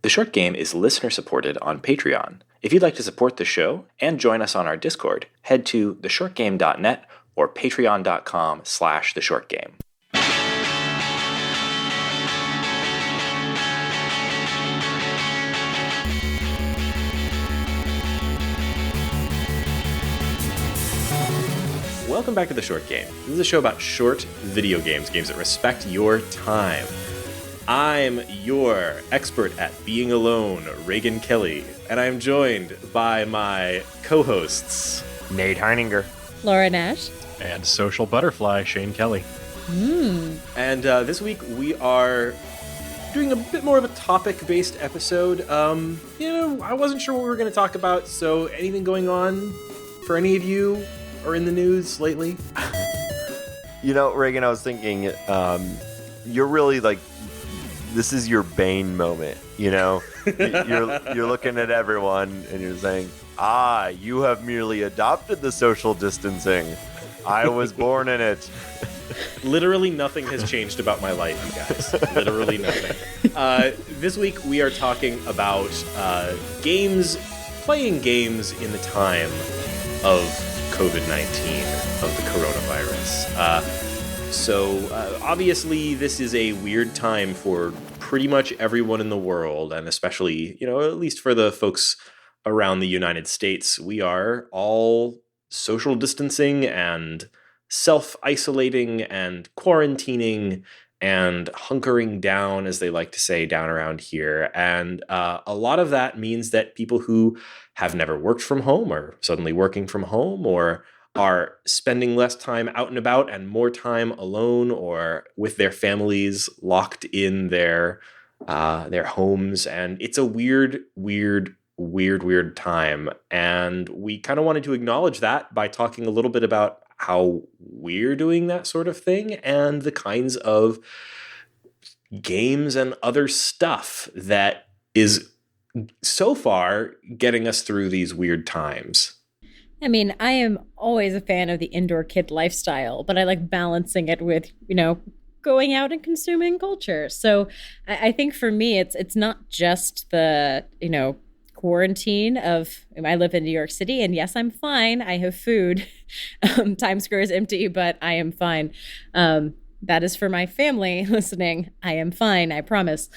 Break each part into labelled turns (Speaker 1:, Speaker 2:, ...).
Speaker 1: The Short Game is listener-supported on Patreon. If you'd like to support the show and join us on our Discord, head to theshortgame.net or patreon.com/theshortgame. Welcome back to The Short Game. This is a show about short video games, games that respect your time. I'm your expert at being alone, Reagan Kelly, and I'm joined by my co-hosts,
Speaker 2: Nate Heininger,
Speaker 3: Laura Nash,
Speaker 4: and social butterfly, Shane Kelly.
Speaker 1: And this week we are doing a bit more of a topic-based episode. I wasn't sure what we were going to talk about, so anything going on for any of you or in the news lately?
Speaker 2: Reagan, I was thinking, you're really like, this is your Bane moment, You're looking at everyone and you're saying, you have merely adopted the social distancing. I was born in it.
Speaker 1: Literally nothing has changed about my life, you guys. Literally nothing. This week we are talking about playing games in the time of COVID-19, of the coronavirus. Obviously this is a weird time for pretty much everyone in the world, and especially, at least for the folks around the United States. We are all social distancing and self-isolating and quarantining and hunkering down, as they like to say down around here. And a lot of that means that people who have never worked from home are suddenly working from home, or are spending less time out and about and more time alone or with their families locked in their homes. And it's a weird time. And we kind of wanted to acknowledge that by talking a little bit about how we're doing that sort of thing and the kinds of games and other stuff that is so far getting us through these weird times.
Speaker 3: I mean, I am always a fan of the indoor kid lifestyle, but I like balancing it with, going out and consuming culture. So I think for me, it's not just the, quarantine of, I live in New York City and yes, I'm fine. I have food. Times Square is empty, but I am fine. That is for my family listening. I am fine. I promise.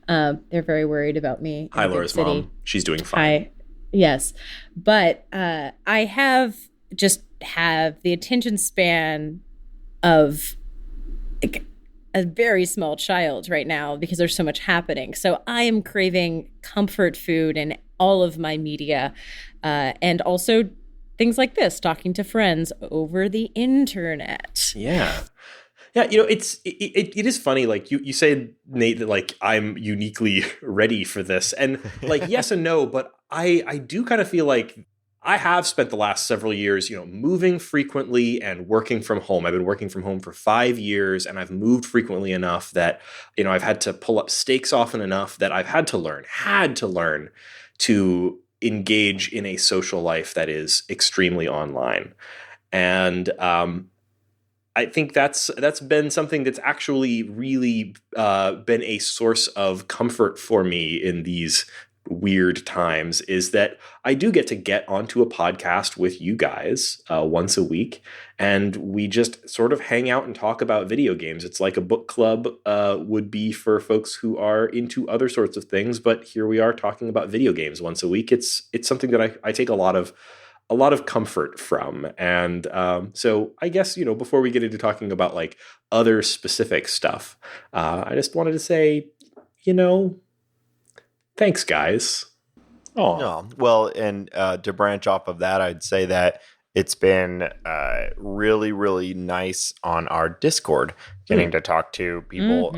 Speaker 3: They're very worried about me.
Speaker 1: Hi, Laura's mom. She's doing fine.
Speaker 3: Yes. But I have the attention span of a very small child right now because there's so much happening. So I am craving comfort food in all of my media, and also things like this, talking to friends over the internet.
Speaker 1: Yeah. Yeah, it is funny, like you say, Nate, that like I'm uniquely ready for this. And like yes and no, but I do kind of feel like I have spent the last several years, moving frequently and working from home. I've been working from home for 5 years, and I've moved frequently enough that, I've had to pull up stakes often enough that I've had to learn to engage in a social life that is extremely online. And I think that's been something that's actually really been a source of comfort for me in these weird times, is that I do get onto a podcast with you guys once a week, and we just sort of hang out and talk about video games. It's like a book club would be for folks who are into other sorts of things, but here we are talking about video games once a week. It's something that I take a lot of comfort from. And so I guess, before we get into talking about like other specific stuff, I just wanted to say, thanks, guys.
Speaker 2: Oh, well, and to branch off of that, I'd say that it's been really, really nice on our Discord, getting to talk to people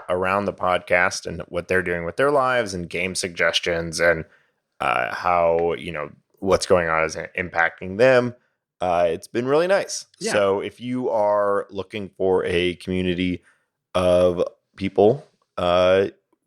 Speaker 2: around the podcast and what they're doing with their lives and game suggestions and how, what's going on is impacting them. It's been really nice.
Speaker 1: Yeah.
Speaker 2: So if you are looking for a community of people,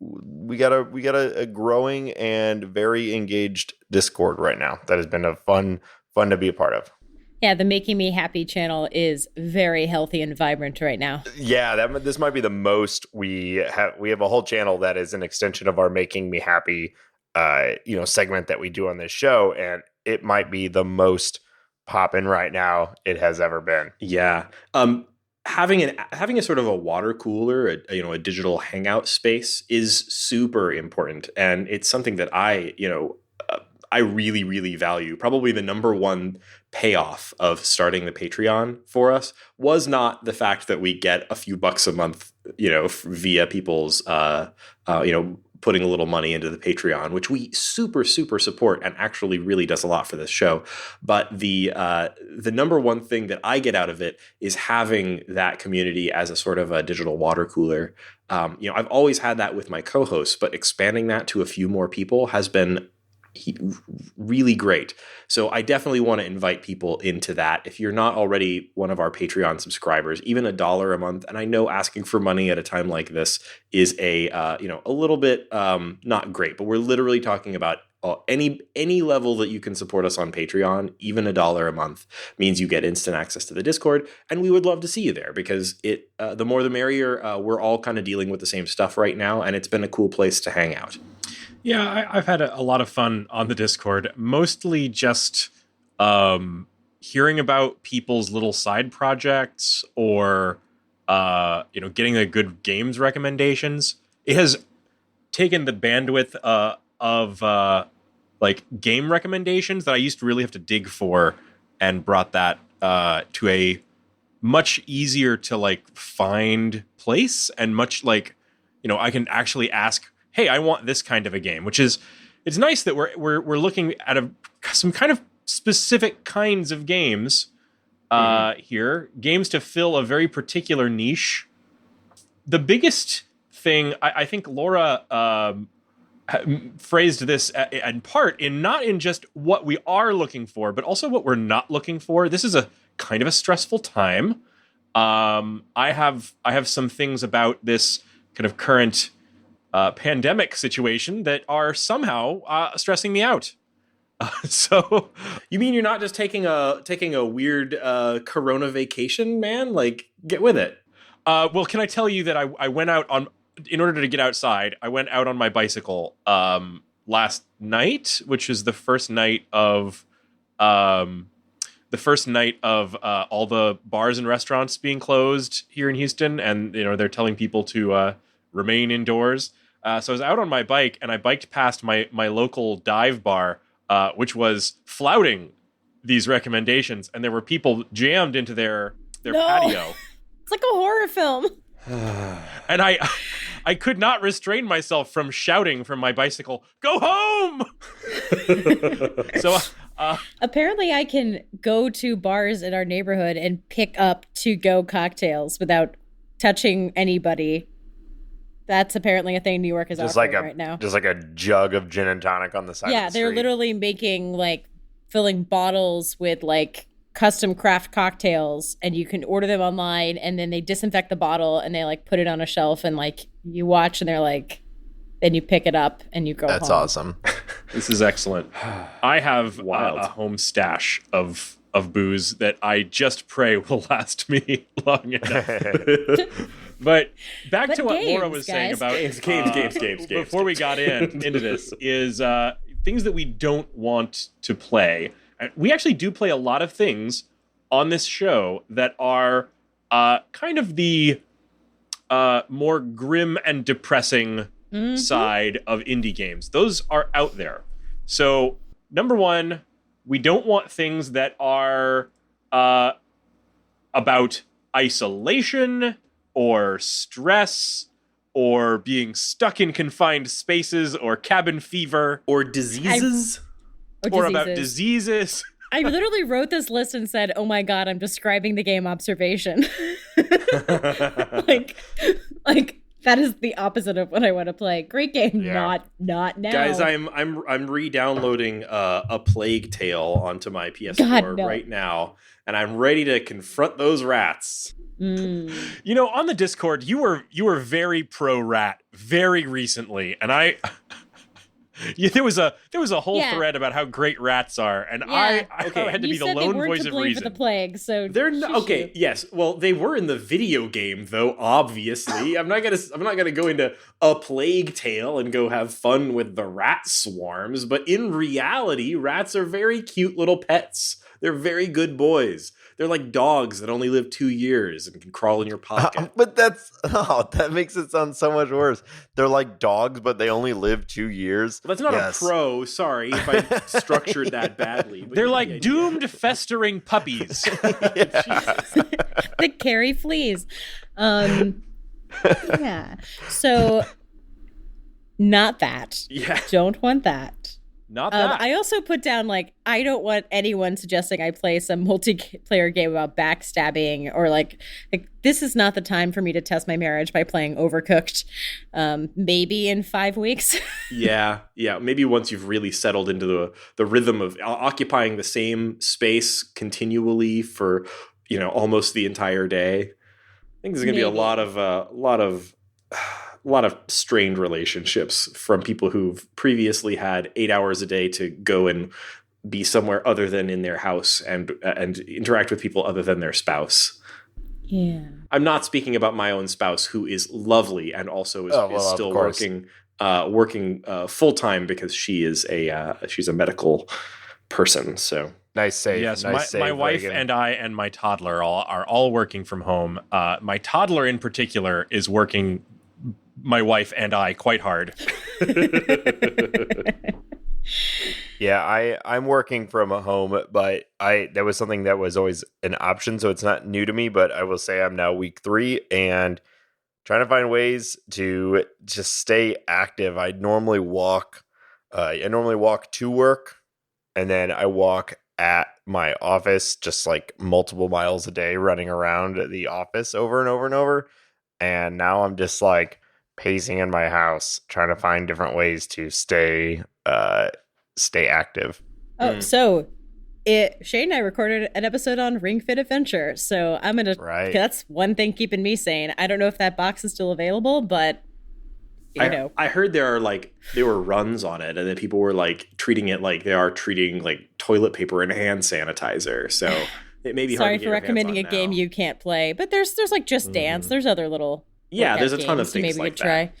Speaker 2: we got a growing and very engaged Discord right now that has been fun to be a part of.
Speaker 3: Yeah, the Making Me Happy channel is very healthy and vibrant right now.
Speaker 2: Yeah, this might be the most we have. We have a whole channel that is an extension of our Making Me Happy, segment that we do on this show, and it might be the most poppin' right now it has ever been.
Speaker 1: Yeah. Having a sort of a water cooler, a digital hangout space is super important, and it's something that I really, really value. Probably the number one payoff of starting the Patreon for us was not the fact that we get a few bucks a month, via people's, putting a little money into the Patreon, which we super, super support and actually really does a lot for this show. But the number one thing that I get out of it is having that community as a sort of a digital water cooler. I've always had that with my co-hosts, but expanding that to a few more people has been really great. So I definitely want to invite people into that. If you're not already one of our Patreon subscribers, even $1 a month, and I know asking for money at a time like this is a little bit not great, but we're literally talking about any level that you can support us on Patreon. Even $1 a month means you get instant access to the Discord, and we would love to see you there because the more the merrier. We're all kind of dealing with the same stuff right now, and it's been a cool place to hang out.
Speaker 4: Yeah, I've had a lot of fun on the Discord, mostly just hearing about people's little side projects or, getting the good games recommendations. It has taken the bandwidth of game recommendations that I used to really have to dig for and brought that to a much easier to find place and much I can actually ask, hey, I want this kind of a game, it's nice that we're looking at some kind of specific kinds of games here, games to fill a very particular niche. The biggest thing, I think Laura phrased this in part not in just what we are looking for, but also what we're not looking for. This is a kind of a stressful time. I have some things about this kind of current pandemic situation that are somehow stressing me out. So
Speaker 1: you mean you're not just taking a weird Corona vacation, man? Get with it.
Speaker 4: Well, can I tell you that I went out in order to get outside, I went out on my bicycle last night, which is the first night of all the bars and restaurants being closed here in Houston, and they're telling people to remain indoors. So I was out on my bike, and I biked past my local dive bar, which was flouting these recommendations, and there were people jammed into their patio.
Speaker 3: It's like a horror film.
Speaker 4: And I could not restrain myself from shouting from my bicycle, "Go home!" So
Speaker 3: apparently I can go to bars in our neighborhood and pick up to-go cocktails without touching anybody. That's apparently a thing New York is offering right now.
Speaker 2: Just like a jug of gin and tonic on the side of the street.
Speaker 3: Yeah, they're literally making filling bottles with custom craft cocktails, and you can order them online, and then they disinfect the bottle and they put it on a shelf, and you watch, and they're then you pick it up and you go
Speaker 2: That's
Speaker 3: home.
Speaker 2: Awesome.
Speaker 4: This is excellent. I have a home stash of booze that I just pray will last me long enough. But back to what Laura was saying about
Speaker 1: games.
Speaker 4: Before we got into this is things that we don't want to play. We actually do play a lot of things on this show that are kind of the more grim and depressing side of indie games. Those are out there. So, number one, we don't want things that are about isolation or stress or being stuck in confined spaces or cabin fever
Speaker 1: or diseases.
Speaker 4: Or about diseases.
Speaker 3: I literally wrote this list and said, "Oh my god, I'm describing the game Observation." That is the opposite of what I want to play. Great game, not now.
Speaker 1: Guys, I'm re-downloading A Plague Tale onto my PS4 right now, and I'm ready to confront those rats.
Speaker 4: On the Discord, you were very pro rat very recently, and Yeah, there was a whole
Speaker 3: Yeah.
Speaker 4: thread about how great rats are, and
Speaker 3: Yeah.
Speaker 4: I
Speaker 1: Okay.
Speaker 4: had to
Speaker 3: You
Speaker 4: be the
Speaker 3: said they
Speaker 4: lone
Speaker 3: weren't
Speaker 4: voice
Speaker 3: to
Speaker 4: of
Speaker 3: blame
Speaker 4: reason.
Speaker 3: for the plague, so
Speaker 1: They're not
Speaker 3: shush
Speaker 1: okay.
Speaker 3: you.
Speaker 1: Yes, well, they were in the video game, though. Obviously, I'm not gonna go into A Plague Tale and go have fun with the rat swarms. But in reality, rats are very cute little pets. They're very good boys. They're like dogs that only live 2 years and can crawl in your pocket.
Speaker 2: But that makes it sound so much worse. They're like dogs, but they only live 2 years.
Speaker 1: Well, that's not
Speaker 2: Yes.
Speaker 1: a pro. Sorry if I structured that badly. But
Speaker 4: They're
Speaker 1: you get the
Speaker 4: like
Speaker 1: idea.
Speaker 4: doomed, festering puppies.
Speaker 3: That carry fleas. Yeah. So, not that.
Speaker 1: Yeah.
Speaker 3: Don't want that.
Speaker 4: Not that.
Speaker 3: I also put down, like, I don't want anyone suggesting I play some multiplayer game about backstabbing or like this is not the time for me to test my marriage by playing Overcooked. Maybe in 5 weeks.
Speaker 1: Yeah. Maybe once you've really settled into the rhythm of occupying the same space continually for almost the entire day. I think there's going to be a
Speaker 3: Maybe.
Speaker 1: lot of strained relationships from people who've previously had 8 hours a day to go and be somewhere other than in their house and interact with people other than their spouse.
Speaker 3: Yeah.
Speaker 1: I'm not speaking about my own spouse, who is lovely and also is
Speaker 2: of
Speaker 1: still
Speaker 2: course.
Speaker 1: working full time because she's a medical person. So
Speaker 2: Nice save.
Speaker 4: Yes,
Speaker 2: nice save,
Speaker 4: my wife
Speaker 2: Reagan.
Speaker 4: and I and my toddler are all working from home. My toddler in particular is working my wife and I quite hard.
Speaker 2: Yeah, I'm working from home, but that was something that was always an option, so it's not new to me. But I will say I'm now week 3 and trying to find ways to just stay active. I normally walk to work, and then I walk at my office, just like multiple miles a day, running around the office over and over and over. And now I'm just like pacing in my house, trying to find different ways to stay active.
Speaker 3: Oh, so Shane and I recorded an episode on Ring Fit Adventure. So I'm gonna.
Speaker 2: Right.
Speaker 3: That's one thing keeping me sane. I don't know if that box is still available, but
Speaker 1: I heard there were runs on it, and then people were like treating it like they are treating like toilet paper and hand sanitizer. So it may be hard
Speaker 3: sorry
Speaker 1: to get
Speaker 3: for
Speaker 1: your hands
Speaker 3: recommending a
Speaker 1: on
Speaker 3: game
Speaker 1: now.
Speaker 3: you can't play. But there's like Just Dance. There's other little
Speaker 1: Yeah,
Speaker 3: workout
Speaker 1: there's a ton of
Speaker 3: games
Speaker 1: things
Speaker 3: maybe
Speaker 1: like
Speaker 3: could try.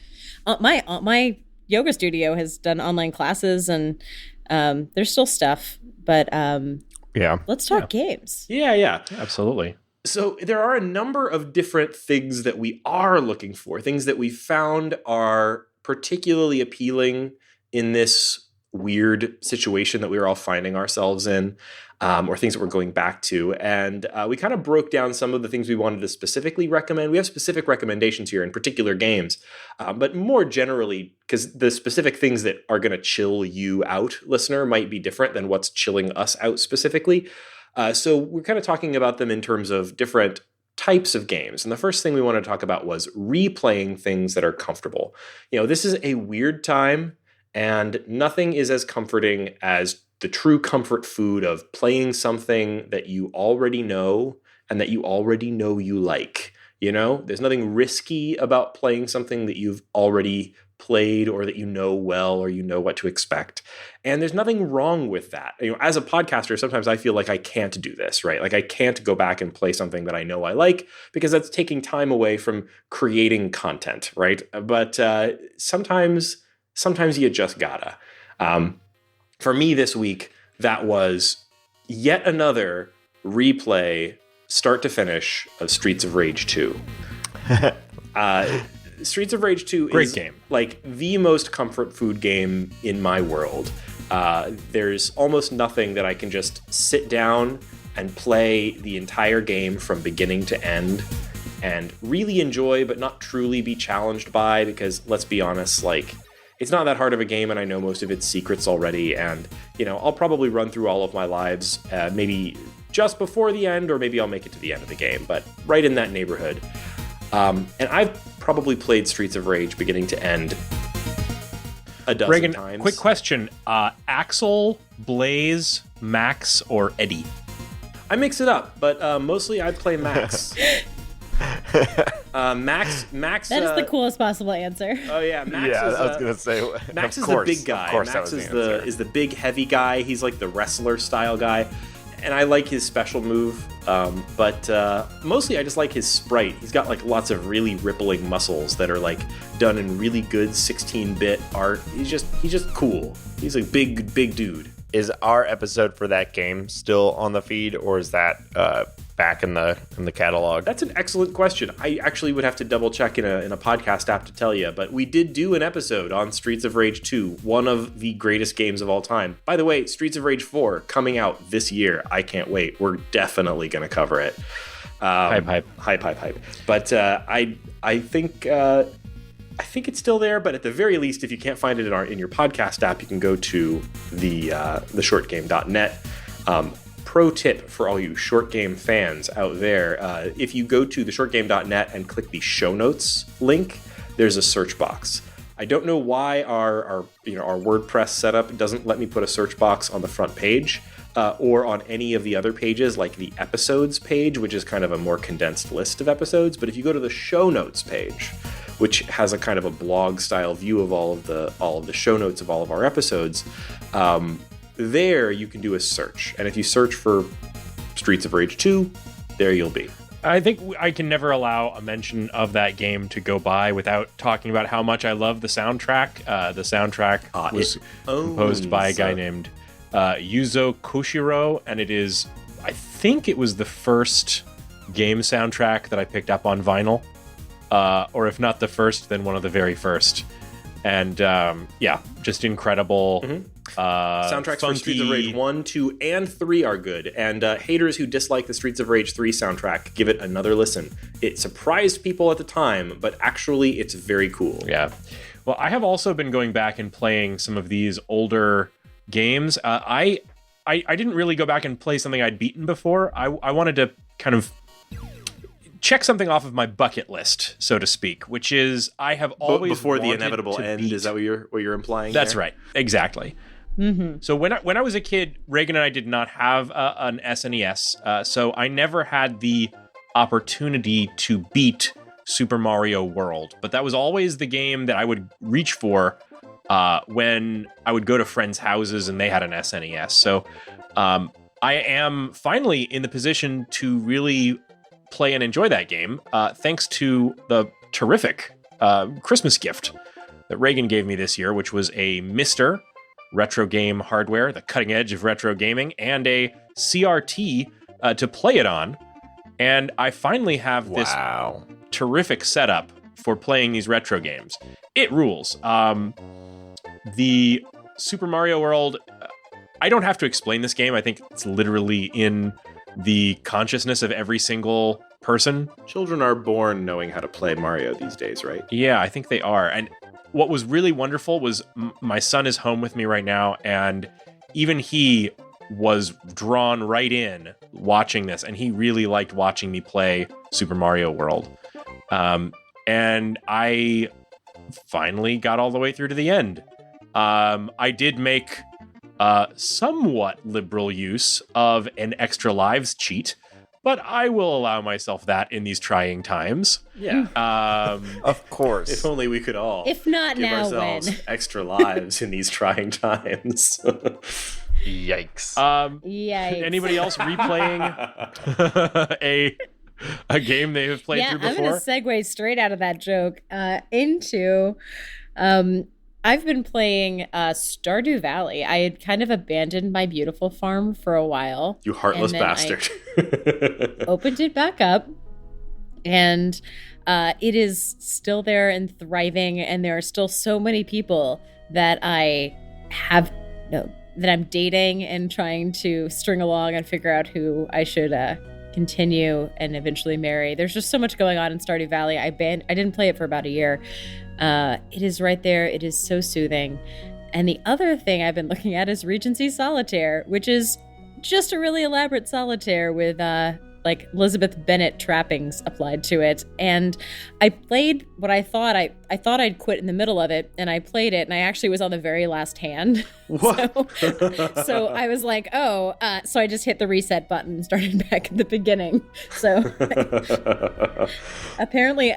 Speaker 3: My yoga studio has done online classes, and there's still stuff. But
Speaker 2: Yeah.
Speaker 3: let's talk games.
Speaker 1: Yeah.
Speaker 4: Absolutely.
Speaker 1: So there are a number of different things that we are looking for, things that we found are particularly appealing in this weird situation that we are all finding ourselves in, or things that we're going back to. And we kind of broke down some of the things we wanted to specifically recommend. We have specific recommendations here in particular games, but more generally, because the specific things that are going to chill you out, listener, might be different than what's chilling us out specifically. So we're kind of talking about them in terms of different types of games. And the first thing we want to talk about was replaying things that are comfortable. This is a weird time, and nothing is as comforting as the true comfort food of playing something that you already know and that you already know you like. There's nothing risky about playing something that you've already played or that you know well, or you know what to expect. And there's nothing wrong with that. As a podcaster, sometimes I feel like I can't do this, right? Like I can't go back and play something that I know I like, because that's taking time away from creating content, right? But sometimes you just gotta. For me this week, that was yet another replay, start to finish, of Streets of Rage 2. Streets of Rage 2
Speaker 4: Great
Speaker 1: is
Speaker 4: game.
Speaker 1: like the most comfort food game in my world. There's almost nothing that I can just sit down and play the entire game from beginning to end and really enjoy, but not truly be challenged by, because let's be honest, like, it's not that hard of a game, and I know most of its secrets already, and, I'll probably run through all of my lives, maybe just before the end, or maybe I'll make it to the end of the game, but right in that neighborhood. And I've probably played Streets of Rage beginning to end a dozen
Speaker 4: Reagan,
Speaker 1: times.
Speaker 4: quick question. Axel, Blaze, Max, or Eddie?
Speaker 1: I mix it up, but mostly I play Max. Max.
Speaker 3: That is the coolest possible answer.
Speaker 1: Oh yeah, Max.
Speaker 2: Yeah,
Speaker 1: is,
Speaker 2: I was gonna say.
Speaker 1: Max
Speaker 2: of
Speaker 1: is
Speaker 2: course,
Speaker 1: the big guy.
Speaker 2: Of course,
Speaker 1: Max
Speaker 2: that was
Speaker 1: is the big heavy guy. He's like the wrestler style guy, and I like his special move. But mostly I just like his sprite. He's got like lots of really rippling muscles that are like done in really good 16-bit art. He's just cool. He's a big dude.
Speaker 2: Is our episode for that game still on the feed, or is that back in the catalog?
Speaker 1: That's an excellent question. I actually would have to double check in a podcast app to tell you, but we did do an episode on Streets of Rage 2, one of the greatest games of all time. By the way, Streets of Rage 4 coming out this year. I can't wait. We're definitely going to cover it.
Speaker 4: Hype.
Speaker 1: But I think it's still there, but at the very least, if you can't find it in your podcast app, you can go to the shortgame.net. Pro tip for all you short game fans out there, if you go to theshortgame.net and click the show notes link, there's a search box. I don't know why our WordPress setup doesn't let me put a search box on the front page or on any of the other pages, like the episodes page, which is kind of a more condensed list of episodes. But if you go to the show notes page, which has a kind of a blog style view of all of the show notes of all of our episodes, there you can do a search. And if you search for Streets of Rage 2, there you'll be.
Speaker 4: I think I can never allow a mention of that game to go by without talking about how much I love the soundtrack. The soundtrack was composed by a guy named Yuzo Koshiro, and I think it was the first game soundtrack that I picked up on vinyl. Or if not the first, then one of the very first. And just incredible.
Speaker 1: Mm-hmm. Soundtracks for Streets of Rage 1, 2, and 3 are good. And haters who dislike the Streets of Rage 3 soundtrack, give it another listen. It surprised people at the time, but actually it's very cool.
Speaker 4: Yeah. Well, I have also been going back and playing some of these older games. I didn't really go back and play something I'd beaten before. I wanted to kind of check something off of my bucket list, so to speak, which is I have always
Speaker 1: before the
Speaker 4: wanted
Speaker 1: inevitable
Speaker 4: to
Speaker 1: end.
Speaker 4: beat.
Speaker 1: Is that what you're implying?
Speaker 4: That's
Speaker 1: there?
Speaker 4: right, exactly.
Speaker 3: Mm-hmm.
Speaker 4: So when I was a kid, Reagan and I did not have an SNES, so I never had the opportunity to beat Super Mario World. But that was always the game that I would reach for when I would go to friends' houses and they had an SNES. So I am finally in the position to really play and enjoy that game, thanks to the terrific Christmas gift that Reagan gave me this year, which was a Mister retro game hardware, the cutting edge of retro gaming, and a CRT to play it on. And I finally have this terrific setup for playing these retro games. It rules. The Super Mario World, I don't have to explain this game. I think it's literally in the consciousness of every single person.
Speaker 1: Children are born knowing how to play Mario these days, right?
Speaker 4: Yeah, I think they are. And what was really wonderful was my son is home with me right now, and even he was drawn right in watching this, and he really liked watching me play Super Mario World. And I finally got all the way through to the end. I did make somewhat liberal use of an extra lives cheat, but I will allow myself that in these trying times.
Speaker 1: Yeah.
Speaker 2: Of course.
Speaker 1: If only we could all.
Speaker 3: If not
Speaker 1: give
Speaker 3: now,
Speaker 1: ourselves
Speaker 3: when?
Speaker 1: extra lives in these trying times.
Speaker 2: Yikes.
Speaker 3: Yikes.
Speaker 4: Anybody else replaying a game they have played through before?
Speaker 3: I'm going to segue straight out of that joke into I've been playing Stardew Valley. I had kind of abandoned my beautiful farm for a while.
Speaker 1: You heartless bastard.
Speaker 3: Opened it back up, and it is still there and thriving, and there are still so many people that that I'm dating and trying to string along and figure out who I should continue and eventually marry. There's just so much going on in Stardew Valley. I didn't play it for about a year. It is right there. It is so soothing. And the other thing I've been looking at is Regency Solitaire, which is just a really elaborate solitaire with like Elizabeth Bennet trappings applied to it. And I played what I thought I'd quit in the middle of it, and I played it, and I actually was on the very last hand.
Speaker 1: What?
Speaker 3: So I was like, so I just hit the reset button and started back at the beginning. So apparently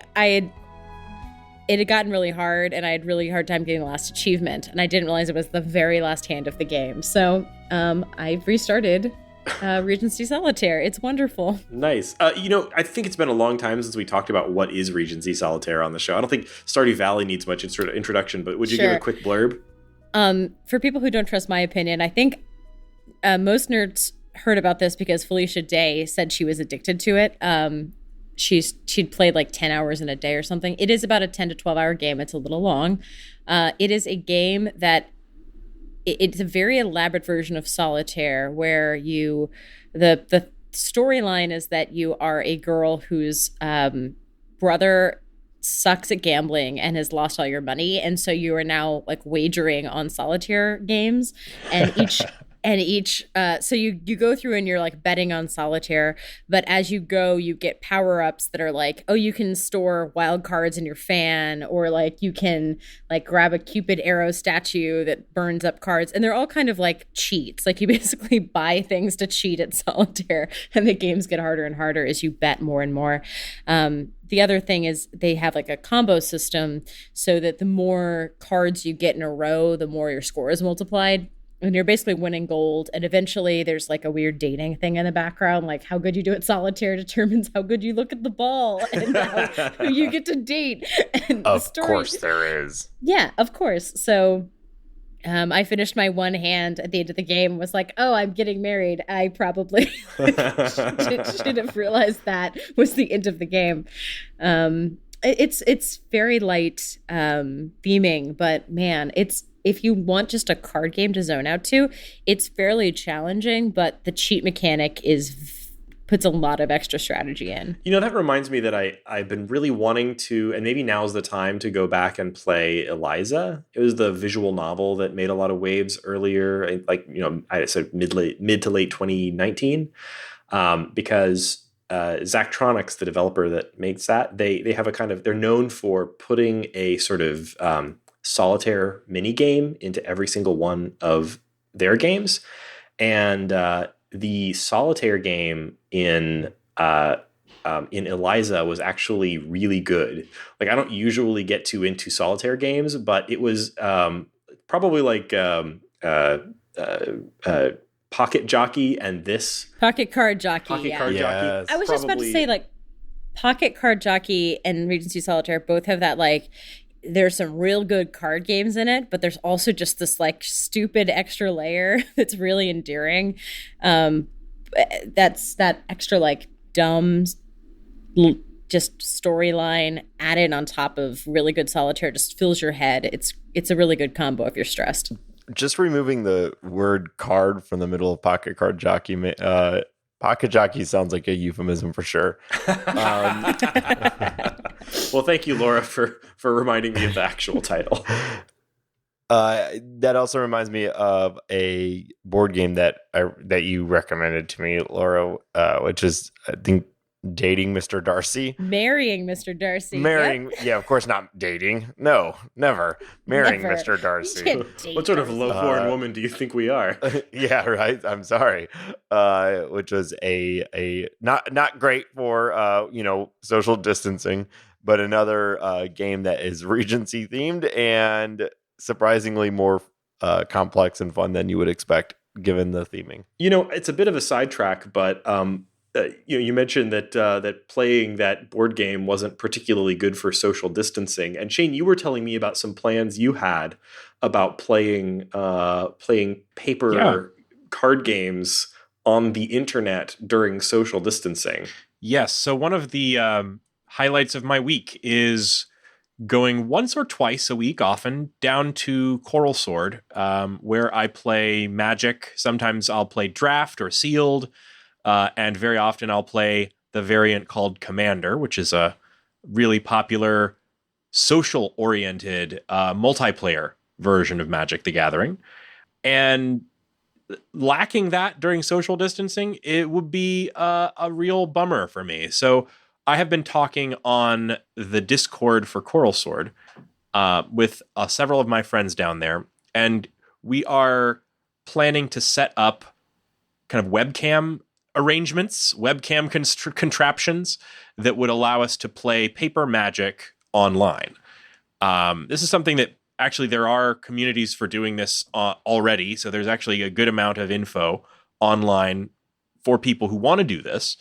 Speaker 3: it had gotten really hard, and I had really hard time getting the last achievement, and I didn't realize it was the very last hand of the game. So I restarted Regency Solitaire. It's wonderful.
Speaker 1: Nice. I think it's been a long time since we talked about what is Regency Solitaire on the show. I don't think Stardew Valley needs much introduction, but would you give a quick blurb?
Speaker 3: For people who don't trust my opinion, I think most nerds heard about this because Felicia Day said she was addicted to it. She'd played like 10 hours in a day or something. It is about a 10 to 12 hour game. It's a little long. It is a game that it's a very elaborate version of Solitaire where the storyline is that you are a girl whose brother sucks at gambling and has lost all your money. And so you are now like wagering on Solitaire games, and so you go through and you're like betting on Solitaire, but as you go, you get power-ups that are like, oh, you can store wild cards in your fan, or like you can like grab a Cupid arrow statue that burns up cards, and they're all kind of like cheats. Like you basically buy things to cheat at Solitaire, and the games get harder and harder as you bet more and more. The other thing is they have like a combo system so that the more cards you get in a row, the more your score is multiplied. And you're basically winning gold. And eventually there's like a weird dating thing in the background. Like how good you do at Solitaire determines how good you look at the ball and who you get to date. And
Speaker 2: of course there is.
Speaker 3: Yeah, of course. So I finished my one hand at the end of the game and was like, oh, I'm getting married. I probably should have realized that was the end of the game. It's very light theming, but man, if you want just a card game to zone out to, it's fairly challenging, but the cheat mechanic puts a lot of extra strategy in.
Speaker 1: That reminds me that I've been really wanting to, and maybe now's the time to go back and play Eliza. It was the visual novel that made a lot of waves earlier, like, I said mid to late 2019, because Zachtronics, the developer that makes that, they have they're known for putting a sort of Solitaire mini game into every single one of their games, and the Solitaire game in Eliza was actually really good. Like I don't usually get too into Solitaire games, but it was probably like Pocket Jockey and this
Speaker 3: Pocket Card Jockey.
Speaker 1: Pocket Card Jockey.
Speaker 3: I was just about to say like Pocket Card Jockey and Regency Solitaire both have that like. There's some real good card games in it, but there's also just this like stupid extra layer that's really endearing. That's that extra like dumb just storyline added on top of really good Solitaire just fills your head. It's a really good combo if you're stressed.
Speaker 2: Just removing the word card from the middle of Pocket Card Jockey, Pocket Jockey sounds like a euphemism for sure.
Speaker 1: Well, thank you, Laura, for reminding me of the actual title.
Speaker 2: That also reminds me of a board game that you recommended to me, Laura, which is, I think, Dating Mr. Darcy.
Speaker 3: Marrying Mr. Darcy.
Speaker 2: Yep. Yeah, of course not dating. No, never. Marrying never. Mr. Darcy.
Speaker 1: What sort of low-born woman do you think we are?
Speaker 2: Yeah, right. I'm sorry. Which was a not great for social distancing, but another game that is Regency themed and surprisingly more complex and fun than you would expect given the theming.
Speaker 1: It's a bit of a sidetrack, but you mentioned that playing that board game wasn't particularly good for social distancing. And Shane, you were telling me about some plans you had about playing paper card games on the internet during social distancing.
Speaker 4: Yes. So one of the highlights of my week is going once or twice a week, often down to Coral Sword, where I play Magic. Sometimes I'll play Draft or Sealed. And very often I'll play the variant called Commander, which is a really popular social-oriented multiplayer version of Magic the Gathering. And lacking that during social distancing, it would be a real bummer for me. So I have been talking on the Discord for Coral Sword with several of my friends down there, and we are planning to set up kind of webcam arrangements, webcam contraptions that would allow us to play paper Magic online. This is something that actually there are communities for doing this already. So there's actually a good amount of info online for people who want to do this.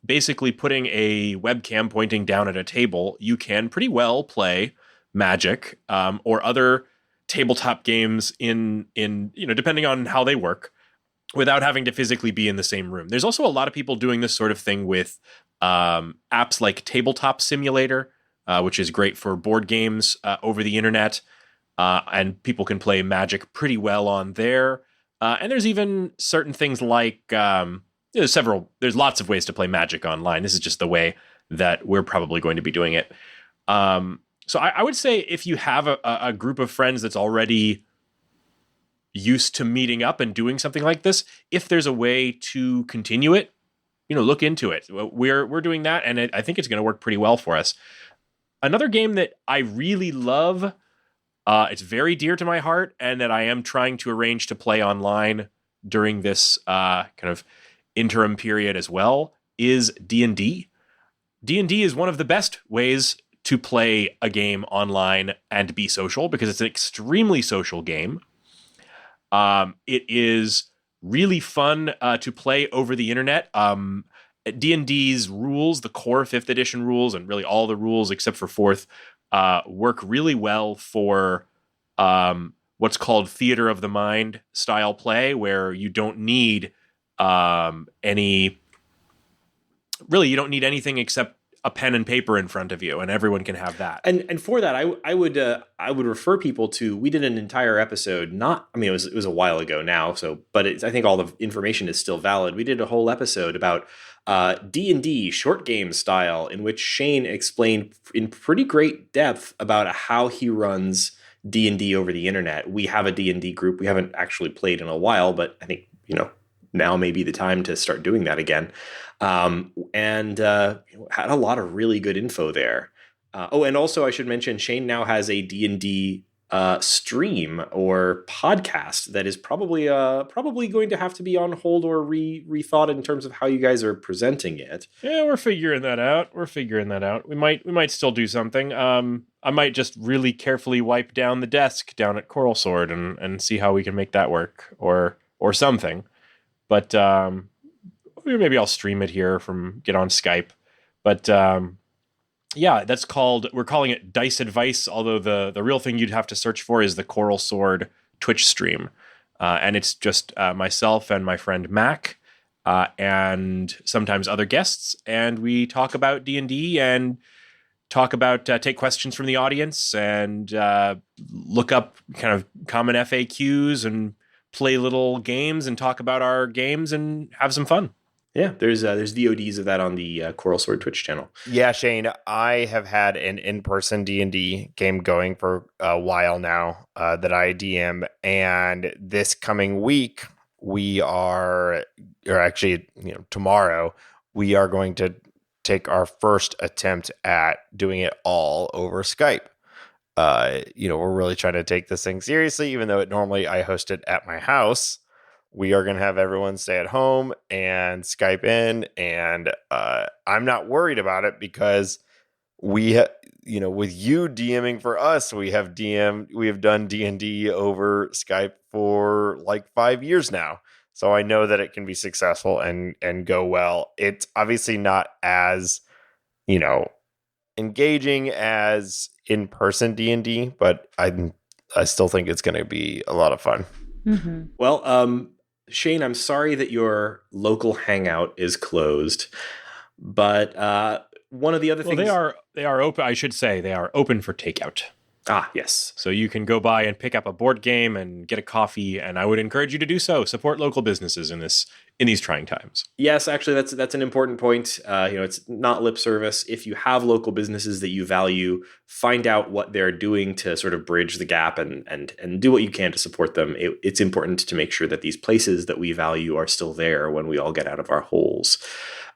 Speaker 4: Basically putting a webcam pointing down at a table, you can pretty well play Magic or other tabletop games in depending on how they work, without having to physically be in the same room. There's also a lot of people doing this sort of thing with apps like Tabletop Simulator, which is great for board games over the internet, and people can play Magic pretty well on there. And there's even certain things like there's lots of ways to play Magic online. This is just the way that we're probably going to be doing it. So I would say if you have a group of friends that's already used to meeting up and doing something like this, if there's a way to continue it, look into it. We're doing that, and I think it's going to work pretty well for us. Another game that I really love, it's very dear to my heart, and that I am trying to arrange to play online during this kind of interim period as well, is D&D. D&D is one of the best ways to play a game online and be social, because it's an extremely social game. It is really fun to play over the internet. D&D's rules, the core 5th edition rules, and really all the rules except for 4th, work really well for what's called theater of the mind style play, where you don't need anything except a pen and paper in front of you, and everyone can have that.
Speaker 1: And for that, I would refer people to, we did an entire episode. It was a while ago now. But I think all the information is still valid. We did a whole episode about D&D short game style, in which Shane explained in pretty great depth about how he runs D&D over the internet. We have a D&D group. We haven't actually played in a while, but I think now may be the time to start doing that again. And had a lot of really good info there. And also I should mention, Shane now has a D&D stream or podcast that is probably going to have to be on hold or rethought in terms of how you guys are presenting it.
Speaker 4: Yeah, we're figuring that out. We might still do something. I might just really carefully wipe down the desk down at Coral Sword and see how we can make that work or something. But maybe I'll stream it here get on Skype. But yeah, we're calling it Dice Advice, although the real thing you'd have to search for is the Coral Sword Twitch stream. And it's just myself and my friend Mac, and sometimes other guests. And we talk about D&D and talk about, take questions from the audience and look up kind of common FAQs and play little games and talk about our games and have some fun.
Speaker 1: Yeah, there's VODs of that on the Coral Sword Twitch channel.
Speaker 2: Yeah, Shane, I have had an in-person D&D game going for a while now that I DM, and this coming week tomorrow, we are going to take our first attempt at doing it all over Skype. We're really trying to take this thing seriously, even though normally I host it at my house. We are going to have everyone stay at home and Skype in, and I'm not worried about it because with you DMing for us, we have done D&D over Skype for like 5 years now. So I know that it can be successful and go well. It's obviously not as, engaging as in-person D&D, but I still think it's going to be a lot of fun.
Speaker 3: Mm-hmm.
Speaker 1: Well, Shane, I'm sorry that your local hangout is closed, but one of the other things
Speaker 4: they are open. I should say they are open for takeout.
Speaker 1: Yes.
Speaker 4: So you can go by and pick up a board game and get a coffee, and I would encourage you to do so. Support local businesses in these trying times.
Speaker 1: Yes, actually, that's an important point. It's not lip service. If you have local businesses that you value, find out what they're doing to sort of bridge the gap and do what you can to support them. It's important to make sure that these places that we value are still there when we all get out of our holes.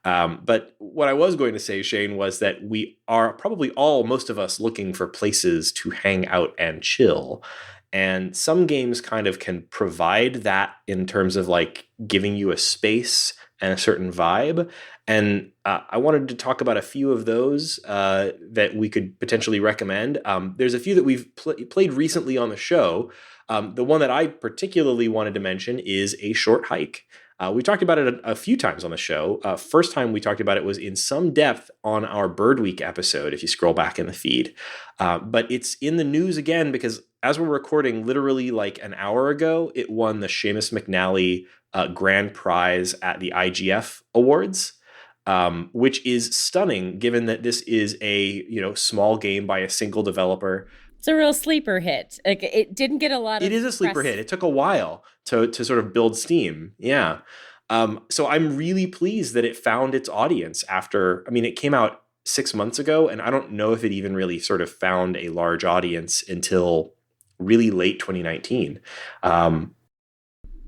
Speaker 1: But what I was going to say, Shane, was that we are probably most of us, looking for places to hang out and chill. And some games kind of can provide that in terms of like giving you a space and a certain vibe. And I wanted to talk about a few of those that we could potentially recommend. There's a few that we've played recently on the show. The one that I particularly wanted to mention is A Short Hike. We talked about it a few times on the show. First time we talked about it was in some depth on our Bird Week episode, if you scroll back in the feed. But it's in the news again because as we're recording, literally like an hour ago, it won the Seamus McNally grand prize at the IGF Awards, which is stunning given that this is a small game by a single developer.
Speaker 3: It's a real sleeper hit. Like, it didn't get a lot of
Speaker 1: It is a sleeper
Speaker 3: press.
Speaker 1: hit. It took a while to sort of build steam. Yeah. So I'm really pleased that it found its audience it came out 6 months ago, and I don't know if it even really sort of found a large audience until really late 2019.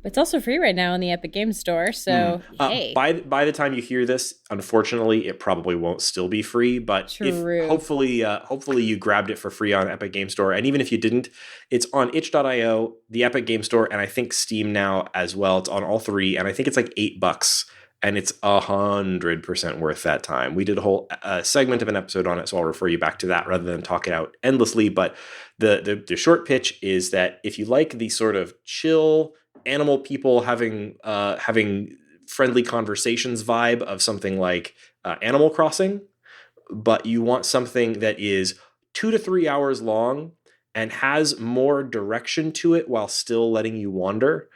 Speaker 3: It's also free right now in the Epic Games Store, so hey.
Speaker 1: By the time you hear this, unfortunately, it probably won't still be free. But
Speaker 3: True.
Speaker 1: hopefully you grabbed it for free on Epic Games Store, and even if you didn't, it's on itch.io, the Epic Games Store, and I think Steam now as well. It's on all three, and I think it's like $8, and it's 100% worth that time. We did a whole segment of an episode on it, so I'll refer you back to that rather than talk it out endlessly. But the short pitch is that if you like the sort of chill animal people having friendly conversations vibe of something like Animal Crossing, but you want something that is 2 to 3 hours long and has more direction to it while still letting you wander,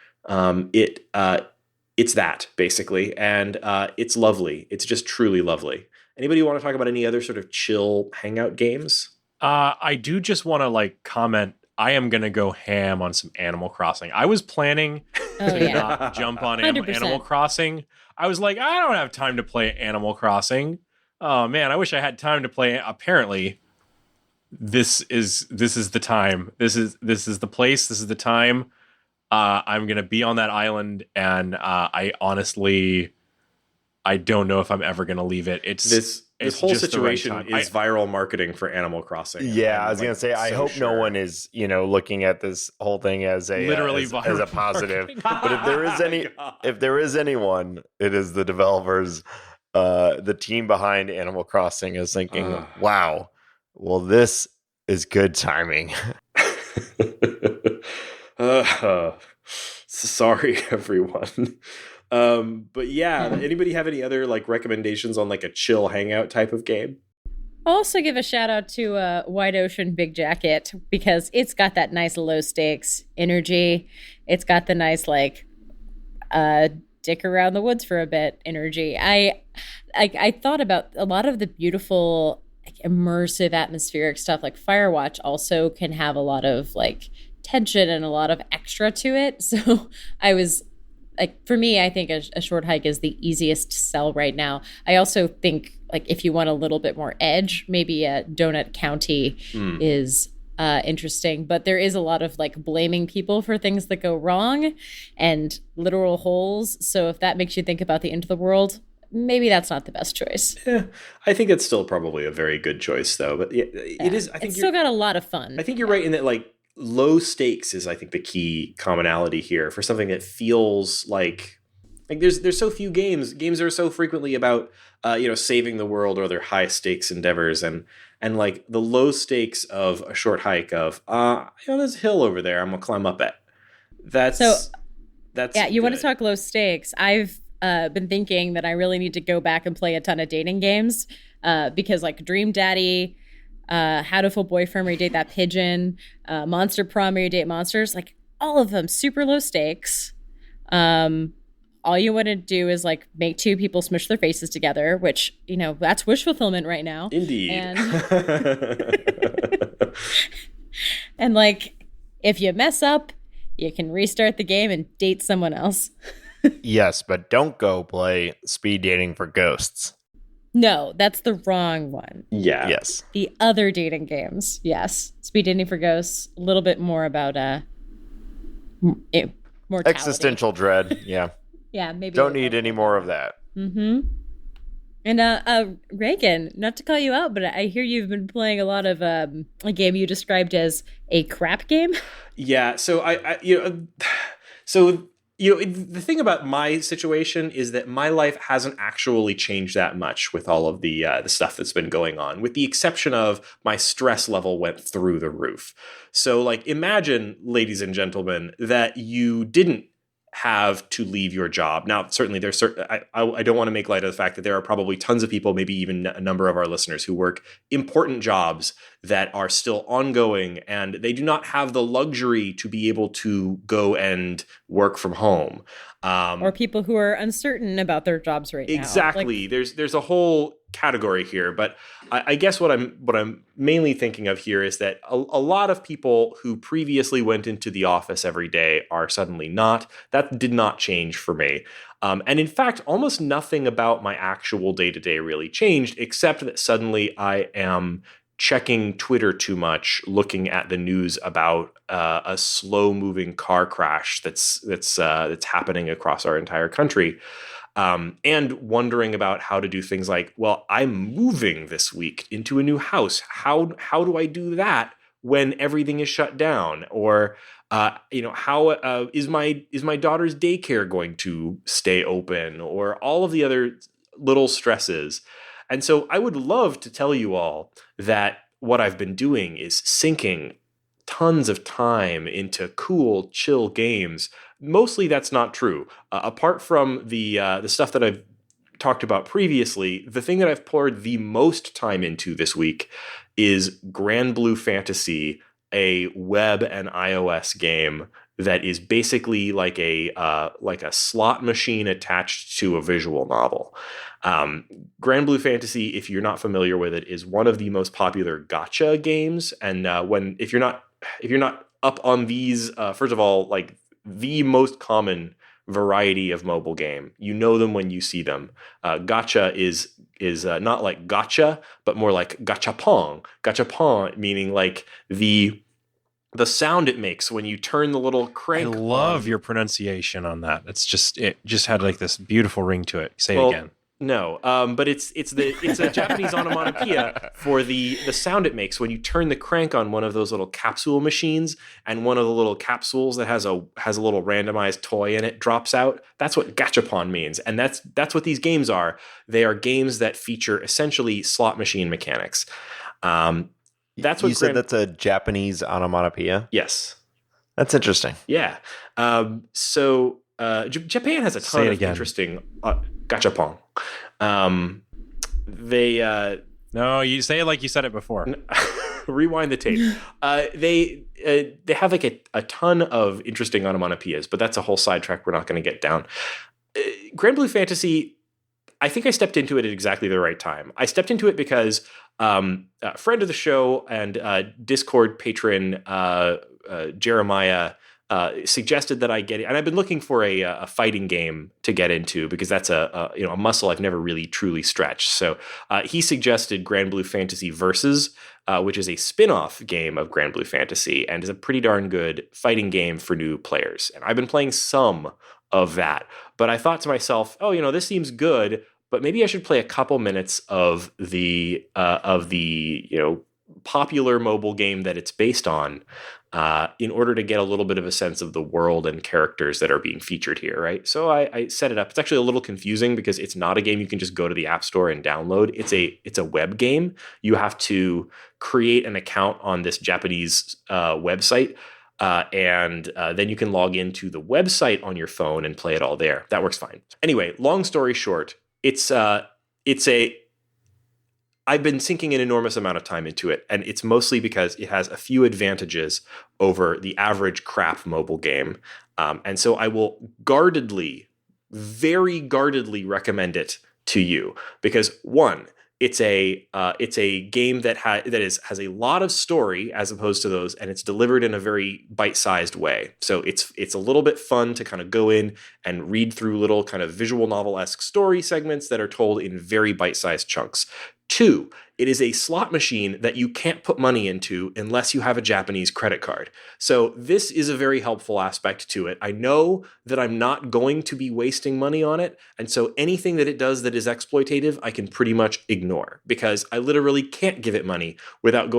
Speaker 1: it's that basically, and it's lovely. It's just truly lovely. Anybody want to talk about any other sort of chill hangout games?
Speaker 4: I do just want to comment. I am going to go ham on some Animal Crossing. I was planning to not jump on
Speaker 3: 100%.
Speaker 4: Animal Crossing. I was like, I don't have time to play Animal Crossing. Oh man, I wish I had time to play. Apparently, this is the time. This is the place. This is the time. I'm going to be on that island, and I honestly, I don't know if I'm ever going to leave it.
Speaker 1: This whole situation is viral marketing for Animal Crossing.
Speaker 2: Yeah, I was going to say, I hope no one is, looking at this whole thing as a
Speaker 4: literally
Speaker 2: as a positive. But if there is anyone, it is the developers, the team behind Animal Crossing is thinking, wow, well, this is good timing.
Speaker 1: Sorry, everyone. But yeah, anybody have any other recommendations on a chill hangout type of game?
Speaker 3: I'll also give a shout out to Wide Ocean Big Jacket because it's got that nice low stakes energy. It's got the nice dick around the woods for a bit energy. I thought about a lot of the beautiful immersive atmospheric stuff. Like Firewatch also can have a lot of tension and a lot of extra to it. So I was for me, I think a short hike is the easiest sell right now. I also think if you want a little bit more edge, maybe a Donut County is interesting. But there is a lot of blaming people for things that go wrong and literal holes. So if that makes you think about the end of the world, maybe that's not the best choice.
Speaker 1: I think it's still probably a very good choice, though. But it is. I think
Speaker 3: it's still got a lot of fun.
Speaker 1: I think you're right in that low stakes is, I think, the key commonality here for something that feels like there's so few games. Games are so frequently about saving the world or their high stakes endeavors, and the low stakes of a short hike of there's a hill over there I'm gonna climb up at. That's
Speaker 3: yeah. You want to talk low stakes? I've been thinking that I really need to go back and play a ton of dating games because Dream Daddy. How to Fool Boyfriend, where you date that pigeon, Monster Prom, where you date monsters, all of them super low stakes. All you want to do is make two people smush their faces together, which that's wish fulfillment right now.
Speaker 1: Indeed.
Speaker 3: And like, if you mess up, you can restart the game and date someone else.
Speaker 2: Yes, but don't go play speed dating for ghosts.
Speaker 3: No, that's the wrong one.
Speaker 1: Yeah.
Speaker 2: Yes.
Speaker 3: The other dating games, yes. Speed dating for ghosts, a little bit more about mortality.
Speaker 2: Existential dread. Yeah.
Speaker 3: Yeah, maybe.
Speaker 2: Don't need any more of that.
Speaker 3: Mm-hmm. And Reagan, not to call you out, but I hear you've been playing a lot of a game you described as a crap game.
Speaker 1: Yeah. So the thing about my situation is that my life hasn't actually changed that much with all of the stuff that's been going on, with the exception of my stress level went through the roof. So, like, imagine, ladies and gentlemen, that you didn't have to leave your job. Now, certainly there's I don't want to make light of the fact that there are probably tons of people, maybe even a number of our listeners, who work important jobs that are still ongoing, and they do not have the luxury to be able to go and work from home.
Speaker 3: Or people who are uncertain about their jobs right now.
Speaker 1: Exactly. There's a whole category here, but I guess what I'm mainly thinking of here is that a lot of people who previously went into the office every day are suddenly not. That did not change for me. And in fact, almost nothing about my actual day-to-day really changed, except that suddenly I am checking Twitter too much, looking at the news about a slow-moving car crash that's happening across our entire country, and wondering about how to do things like, well, I'm moving this week into a new house. How do I do that when everything is shut down? Or how is my daughter's daycare going to stay open? Or all of the other little stresses. And so I would love to tell you all that what I've been doing is sinking tons of time into cool, chill games. Mostly that's not true. Apart from the stuff that I've talked about previously, the thing that I've poured the most time into this week is Grand Blue Fantasy, a web and iOS game that is basically like a slot machine attached to a visual novel. Grand Blue Fantasy, if you're not familiar with it, is one of the most popular gacha games. And if you're not up on these, first of all, like the most common variety of mobile game, you know them when you see them. Gacha is not like gotcha, but more like gachapon. Gachapon meaning like the sound it makes when you turn the little crank.
Speaker 4: I love your pronunciation on that. It just had like this beautiful ring to it. Say it again.
Speaker 1: No, but it's a Japanese onomatopoeia for the sound it makes when you turn the crank on one of those little capsule machines, and one of the little capsules that has a little randomized toy in it drops out. That's what gachapon means, and that's what these games are. They are games that feature essentially slot machine mechanics. That's what
Speaker 2: you said. That's a Japanese onomatopoeia.
Speaker 1: Yes,
Speaker 2: that's interesting.
Speaker 1: Yeah. So Japan has a ton of interesting gachapon.
Speaker 4: No, you say it like you said it before.
Speaker 1: Rewind the tape. They have like a ton of interesting onomatopoeias, but that's a whole sidetrack we're not going to get down. Grand Blue Fantasy, I think I stepped into it at exactly the right time. I stepped into it because a friend of the show and Discord patron Jeremiah suggested that I get it, and I've been looking for a fighting game to get into because that's a muscle I've never really truly stretched. So he suggested Grand Blue Fantasy Versus, which is a spin-off game of Grand Blue Fantasy and is a pretty darn good fighting game for new players. And I've been playing some of that, but I thought to myself, this seems good, but maybe I should play a couple minutes of the popular mobile game that it's based on, in order to get a little bit of a sense of the world and characters that are being featured here, right? So I set it up. It's actually a little confusing because it's not a game you can just go to the App Store and download. It's a web game. You have to create an account on this Japanese website, and then you can log into the website on your phone and play it all there. That works fine. Anyway, long story short, I've been sinking an enormous amount of time into it, and it's mostly because it has a few advantages over the average crap mobile game. And so I will very guardedly recommend it to you because, one, it's a game that has a lot of story as opposed to those, and it's delivered in a very bite-sized way. So it's a little bit fun to kind of go in and read through little kind of visual novel-esque story segments that are told in very bite-sized chunks. 2, it is a slot machine that you can't put money into unless you have a Japanese credit card. So this is a very helpful aspect to it. I know that I'm not going to be wasting money on it, and so anything that it does that is exploitative, I can pretty much ignore, because I literally can't give it money without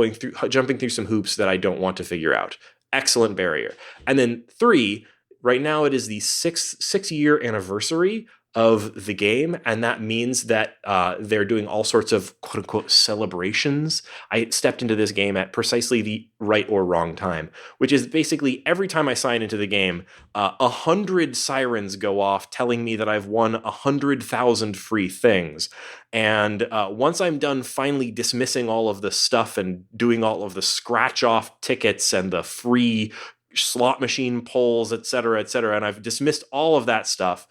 Speaker 1: jumping through some hoops that I don't want to figure out. Excellent barrier. And then 3, right now it is the six-year anniversary of the game, and that means that they're doing all sorts of quote-unquote celebrations. I stepped into this game at precisely the right or wrong time, which is basically every time I sign into the game, 100 sirens go off telling me that I've won 100,000 free things. And once I'm done finally dismissing all of the stuff and doing all of the scratch-off tickets and the free slot machine polls, et cetera, and I've dismissed all of that stuff,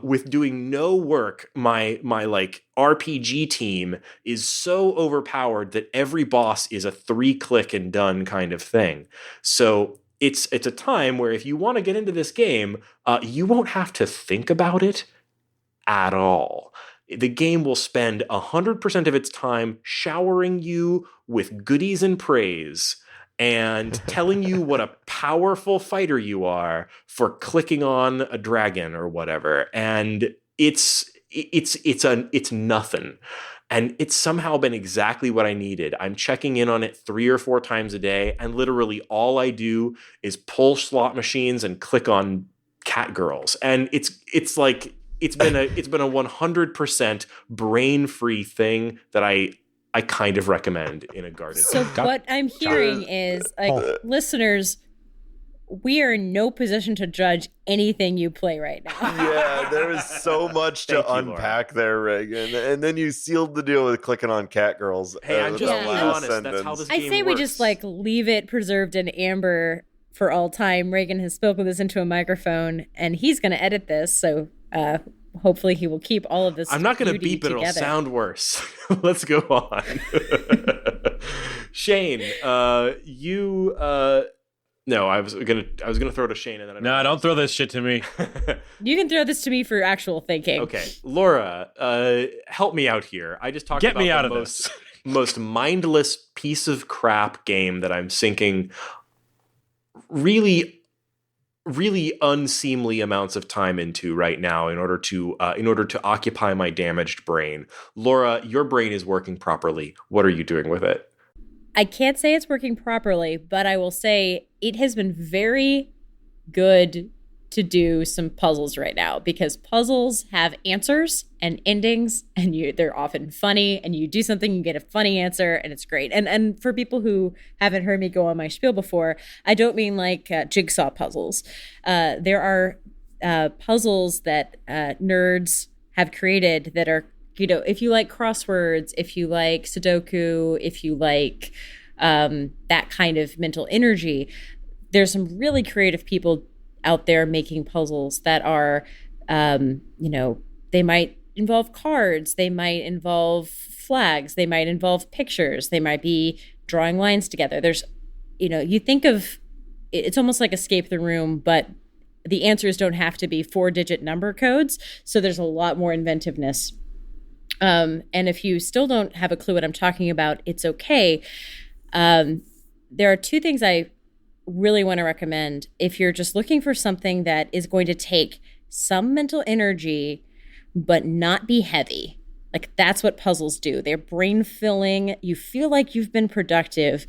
Speaker 1: with doing no work, my like RPG team is so overpowered that every boss is a 3-click and done kind of thing. So it's a time where if you want to get into this game, you won't have to think about it at all. The game will spend 100% of its time showering you with goodies and praise and telling you what a powerful fighter you are for clicking on a dragon or whatever. And it's nothing. And it's somehow been exactly what I needed. I'm checking in on it 3 or 4 times a day, and literally all I do is pull slot machines and click on cat girls. And it's like it's been a 100% brain-free thing that I kind of recommend in a guarded.
Speaker 3: So what I'm hearing is, like, listeners, we are in no position to judge anything you play right now.
Speaker 2: Yeah, there is so much to unpack there, Reagan. And then you sealed the deal with clicking on cat girls.
Speaker 1: Hey, I'm just being honest. That's how this game
Speaker 3: I say
Speaker 1: works.
Speaker 3: we just like leave it preserved in amber for all time. Reagan has spoken this into a microphone, and he's going to edit this, so hopefully he will keep all of this.
Speaker 1: I'm not going to beep it; it'll sound worse. Let's go on. Shane, you. No, I was gonna throw it to Shane, and then
Speaker 4: no, don't throw this shit to me.
Speaker 3: You can throw this to me for actual thinking.
Speaker 1: Okay, Laura, help me out here. I just talked
Speaker 4: Get
Speaker 1: about
Speaker 4: me out
Speaker 1: the
Speaker 4: of this
Speaker 1: most mindless piece of crap game that I'm sinking really unseemly amounts of time into right now in order to occupy my damaged brain. Laura, your brain is working properly. What are you doing with it?
Speaker 3: I can't say it's working properly, but I will say it has been very good to do some puzzles right now, because puzzles have answers and endings, and they're often funny, and you do something, you get a funny answer, and it's great. And for people who haven't heard me go on my spiel before, I don't mean like jigsaw puzzles. There are puzzles that nerds have created that are, if you like crosswords, if you like Sudoku, if you like that kind of mental energy, there's some really creative people out there making puzzles that are, they might involve cards, they might involve flags, they might involve pictures, they might be drawing lines together. There's, you think of, it's almost like Escape the Room, but the answers don't have to be 4-digit number codes. So there's a lot more inventiveness. And if you still don't have a clue what I'm talking about, it's okay. There are 2 things I really want to recommend if you're just looking for something that is going to take some mental energy but not be heavy. Like, that's what puzzles do. They're brain filling. You feel like you've been productive,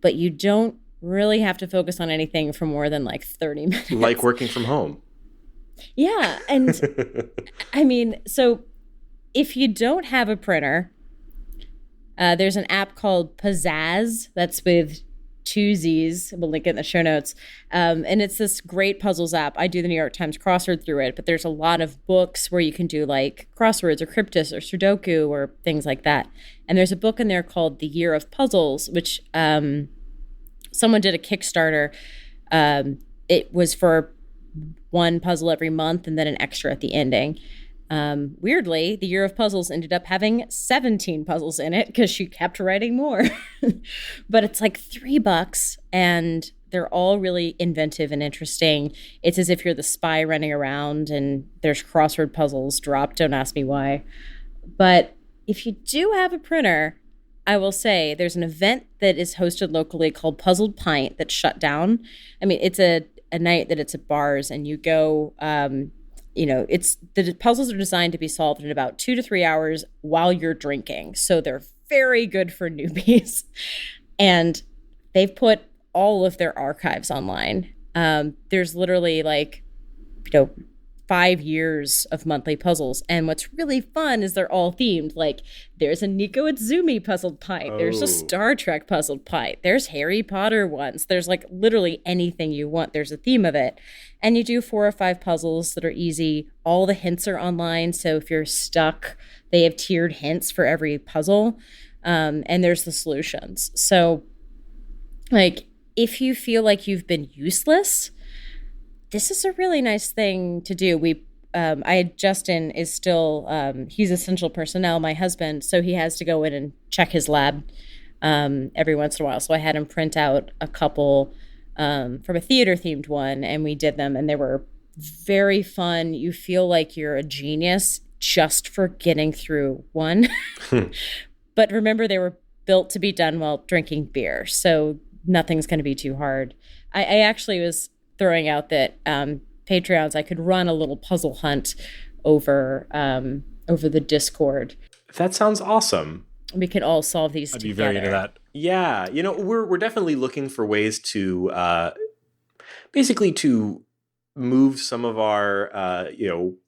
Speaker 3: but you don't really have to focus on anything for more than like 30 minutes.
Speaker 1: Like working from home.
Speaker 3: Yeah. And I mean, so if you don't have a printer, there's an app called Pizzazz that's with 2 Z's. We'll link it in the show notes. And it's this great puzzles app. I do the New York Times crossword through it, but there's a lot of books where you can do like crosswords or cryptis or Sudoku or things like that. And there's a book in there called The Year of Puzzles, which someone did a Kickstarter. It was for 1 puzzle every month and then an extra at the ending. Weirdly, the Year of Puzzles ended up having 17 puzzles in it because she kept writing more. But it's like $3 and they're all really inventive and interesting. It's as if you're the spy running around and there's crossword puzzles dropped. Don't ask me why. But if you do have a printer, I will say there's an event that is hosted locally called Puzzled Pint that's shut down. I mean, it's a night that it's at bars and you go, it's the puzzles are designed to be solved in about 2 to 3 hours while you're drinking. So they're very good for newbies. And they've put all of their archives online. There's literally 5 years of monthly puzzles. And what's really fun is they're all themed. Like there's a Nico Itzumi puzzled pint. There's a Star Trek puzzled pint. There's Harry Potter ones. There's like literally anything you want. There's a theme of it. And you do 4 or 5 puzzles that are easy. All the hints are online. So if you're stuck, they have tiered hints for every puzzle. And there's the solutions. So like if you feel like you've been useless, this is a really nice thing to do. Justin is still, he's essential personnel, my husband, so he has to go in and check his lab every once in a while. So I had him print out a couple from a theater-themed one, and we did them, and they were very fun. You feel like you're a genius just for getting through one. But remember, they were built to be done while drinking beer, so nothing's going to be too hard. I actually was throwing out that Patreons, I could run a little puzzle hunt over the Discord.
Speaker 1: That sounds awesome.
Speaker 3: We can all solve these
Speaker 4: I'd
Speaker 3: together.
Speaker 4: be very into that.
Speaker 1: Yeah, we're definitely looking for ways to basically to move some of our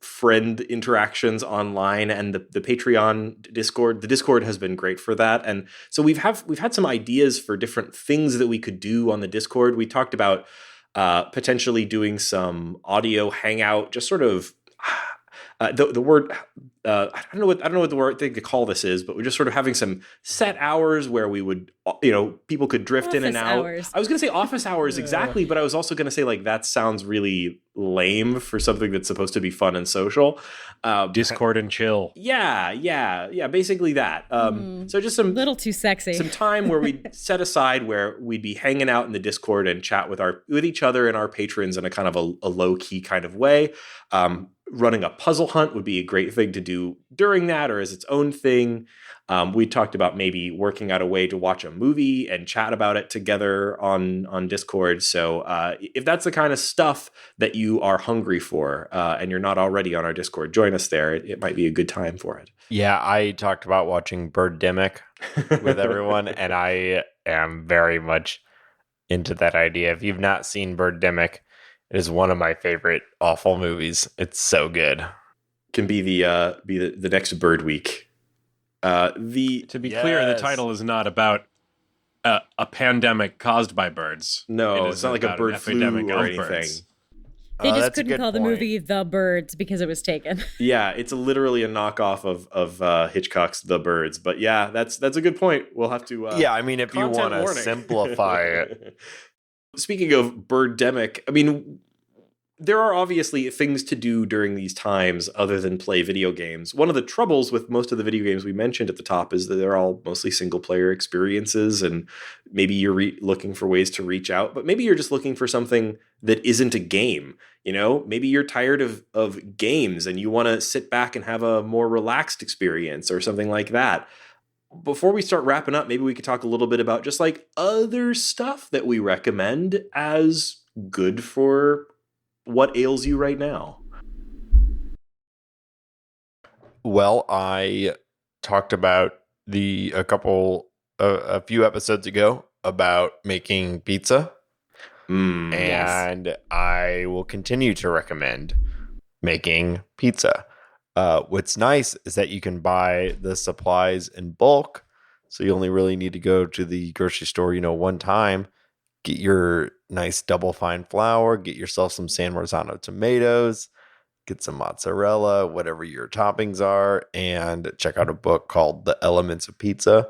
Speaker 1: friend interactions online, and the Patreon Discord. The Discord has been great for that, and so we've had some ideas for different things that we could do on the Discord. We talked about potentially doing some audio hangout, just sort of the word I don't know what the word thing to call this is, but we're just sort of having some set hours where we would people could drift in and out.
Speaker 3: Hours.
Speaker 1: I was going to say office hours exactly, but I was also going to say like that sounds really lame for something that's supposed to be fun and social.
Speaker 4: Discord and chill.
Speaker 1: Yeah, basically that. So just some
Speaker 3: little too sexy.
Speaker 1: Some time where we'd set aside where we'd be hanging out in the Discord and chat with each other and our patrons in a kind of a low key kind of way. Running a puzzle hunt would be a great thing to do during that or as its own thing. We talked about maybe working out a way to watch a movie and chat about it together on Discord. So if that's the kind of stuff that you are hungry for and you're not already on our Discord, join us there. It might be a good time for it.
Speaker 2: Yeah, I talked about watching Birdemic with everyone, and I am very much into that idea. If you've not seen Birdemic, it is one of my favorite awful movies. It's so good.
Speaker 1: Can be the next Bird Week.
Speaker 4: To be clear, the title is not about a pandemic caused by birds.
Speaker 1: No, it's not like a bird flu or anything.
Speaker 4: Birds.
Speaker 3: They just couldn't call the movie The Birds because it was taken.
Speaker 1: Yeah, it's literally a knockoff of Hitchcock's The Birds. But yeah, that's a good point. We'll have to.
Speaker 2: Yeah, I mean, if you want to simplify it.
Speaker 1: Speaking of Birdemic, I mean, there are obviously things to do during these times other than play video games. One of the troubles with most of the video games we mentioned at the top is that they're all mostly single-player experiences, and maybe you're looking for ways to reach out, but maybe you're just looking for something that isn't a game. Maybe you're tired of games and you want to sit back and have a more relaxed experience or something like that. Before we start wrapping up, maybe we could talk a little bit about just like other stuff that we recommend as good for what ails you right now.
Speaker 2: Well, I talked about a few episodes ago about making pizza. And yes. I will continue to recommend making pizza. What's nice is that you can buy the supplies in bulk. So you only really need to go to the grocery store, one time, get your nice double fine flour, get yourself some San Marzano tomatoes, get some mozzarella, whatever your toppings are, and check out a book called The Elements of Pizza.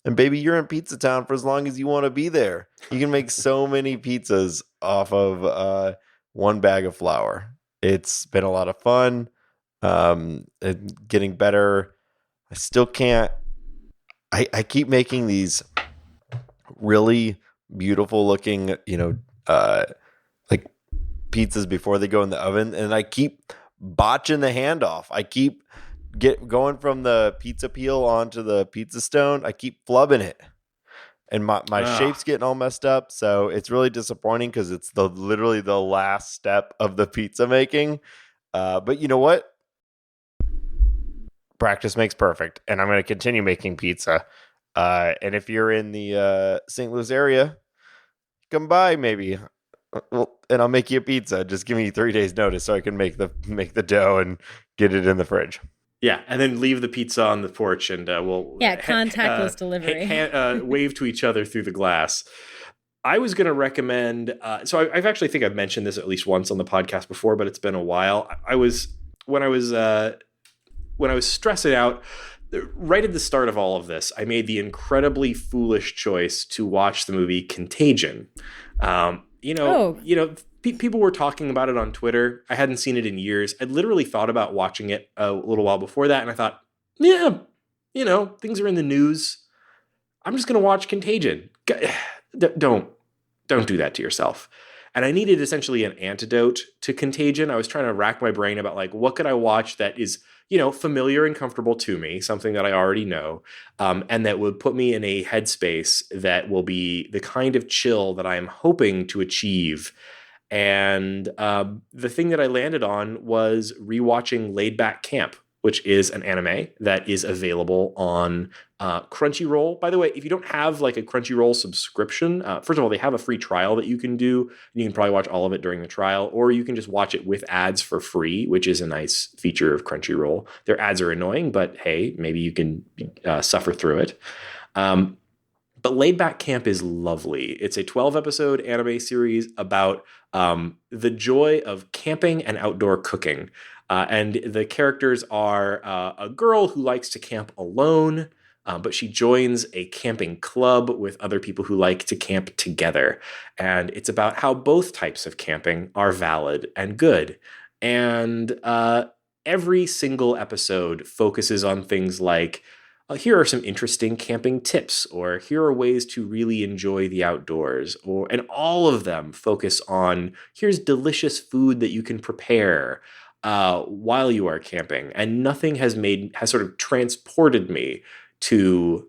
Speaker 2: And baby, you're in Pizza Town for as long as you want to be there. You can make so many pizzas off of one bag of flour. It's been a lot of fun. getting better. I still can't. I keep making these really beautiful looking, like pizzas before they go in the oven, and I keep botching the handoff. I keep going from the pizza peel onto the pizza stone. I keep flubbing it, and my shape's getting all messed up. So it's really disappointing because it's literally the last step of the pizza making. But you know what? Practice makes perfect, and I'm going to continue making pizza. And if you're in the St. Louis area, come by maybe, and I'll make you a pizza. Just give me 3 days notice so I can make the dough and get it in the fridge.
Speaker 1: Yeah, and then leave the pizza on the porch, and we'll
Speaker 3: contactless delivery.
Speaker 1: Wave to each other through the glass. I was going to recommend. So I've actually think I've mentioned this at least once on the podcast before, but it's been a while. When I was stressing out. Right at the start of all of this, I made the incredibly foolish choice to watch the movie Contagion. People were talking about it on Twitter. I hadn't seen it in years. I'd literally thought about watching it a little while before that, and I thought, yeah, things are in the news. I'm just going to watch Contagion. Don't do that to yourself. And I needed essentially an antidote to Contagion. I was trying to rack my brain about like, what could I watch that is, familiar and comfortable to me, something that I already know, and that would put me in a headspace that will be the kind of chill that I am hoping to achieve. And the thing that I landed on was rewatching Laid Back Camp, which is an anime that is available on Crunchyroll. By the way, if you don't have like a Crunchyroll subscription, first of all, they have a free trial that you can do. You can probably watch all of it during the trial, or you can just watch it with ads for free, which is a nice feature of Crunchyroll. Their ads are annoying, but hey, maybe you can suffer through it. But Laid Back Camp is lovely. It's a 12-episode anime series about the joy of camping and outdoor cooking. And the characters are a girl who likes to camp alone, but she joins a camping club with other people who like to camp together. And it's about how both types of camping are valid and good. And every single episode focuses on things like, here are some interesting camping tips, or here are ways to really enjoy the outdoors, and all of them focus on, here's delicious food that you can prepare while you are camping. And nothing has sort of transported me to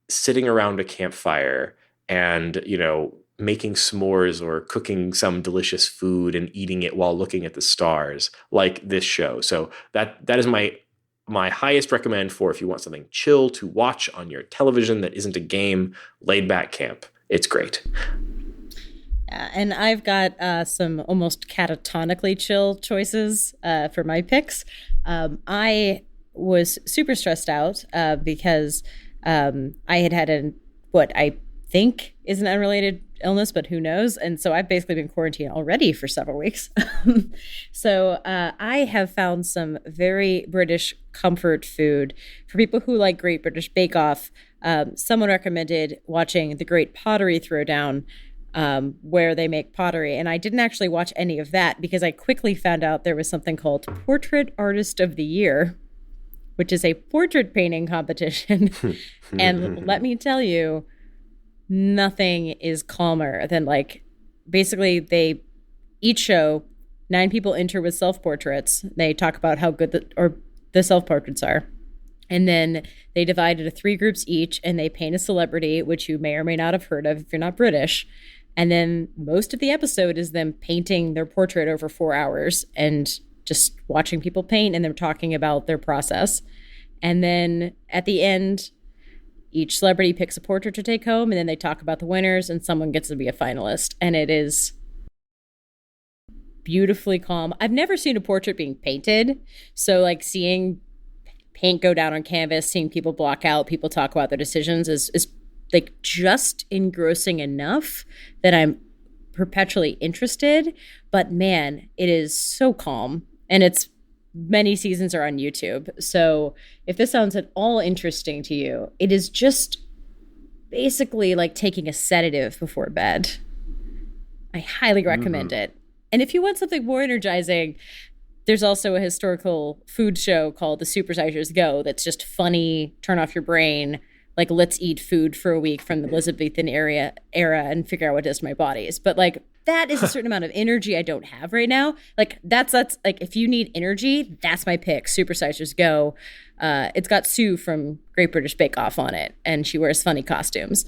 Speaker 1: sitting around a campfire and, making s'mores or cooking some delicious food and eating it while looking at the stars like this show. So that is my highest recommend for if you want something chill to watch on your television that isn't a game. Laid Back Camp. It's great.
Speaker 3: And I've got some almost catatonically chill choices for my picks. I was super stressed out because I had what I think is an unrelated illness, but who knows? And so I've basically been quarantined already for several weeks. So I have found some very British comfort food for people who like Great British Bake Off. Someone recommended watching The Great Pottery Throwdown, where they make pottery. And I didn't actually watch any of that because I quickly found out there was something called Portrait Artist of the Year, which is a portrait painting competition. And let me tell you, nothing is calmer than basically each show, 9 people enter with self-portraits. They talk about how good the self-portraits are. And then they divide into 3 groups each, and they paint a celebrity, which you may or may not have heard of if you're not British. And then most of the episode is them painting their portrait over 4 hours and just watching people paint, and they're talking about their process. And then at the end, each celebrity picks a portrait to take home, and then they talk about the winners, and someone gets to be a finalist. And it is beautifully calm. I've never seen a portrait being painted. So seeing paint go down on canvas, seeing people block out, people talk about their decisions is just engrossing enough that I'm perpetually interested. But man, it is so calm. And many seasons are on YouTube. So if this sounds at all interesting to you, it is just basically like taking a sedative before bed. I highly recommend it. And if you want something more energizing, There's also a historical food show called The Supersizers Go that's just funny, turn off your brain, like let's eat food for a week from the Elizabethan era and figure out what it does to my bodies. But like that is a certain amount of energy I don't have right now. Like that's like if you need energy, that's my pick. Supersizers Go. It's got Sue from Great British Bake Off on it, and she wears funny costumes.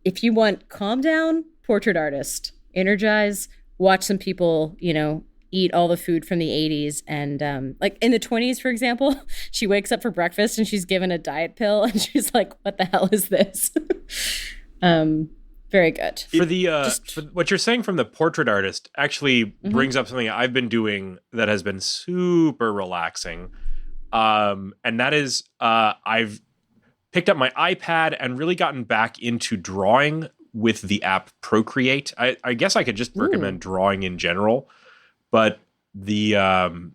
Speaker 3: If you want calm down, Portrait Artist, energize, watch some people, eat all the food from the 80s. And like in the 20s, for example, she wakes up for breakfast and she's given a diet pill and she's like, what the hell is this? Very good.
Speaker 4: For the for what you're saying from the Portrait Artist actually brings up something I've been doing that has been super relaxing. And that is I've picked up my iPad and really gotten back into drawing with the app Procreate. I guess I could just recommend drawing in general. But the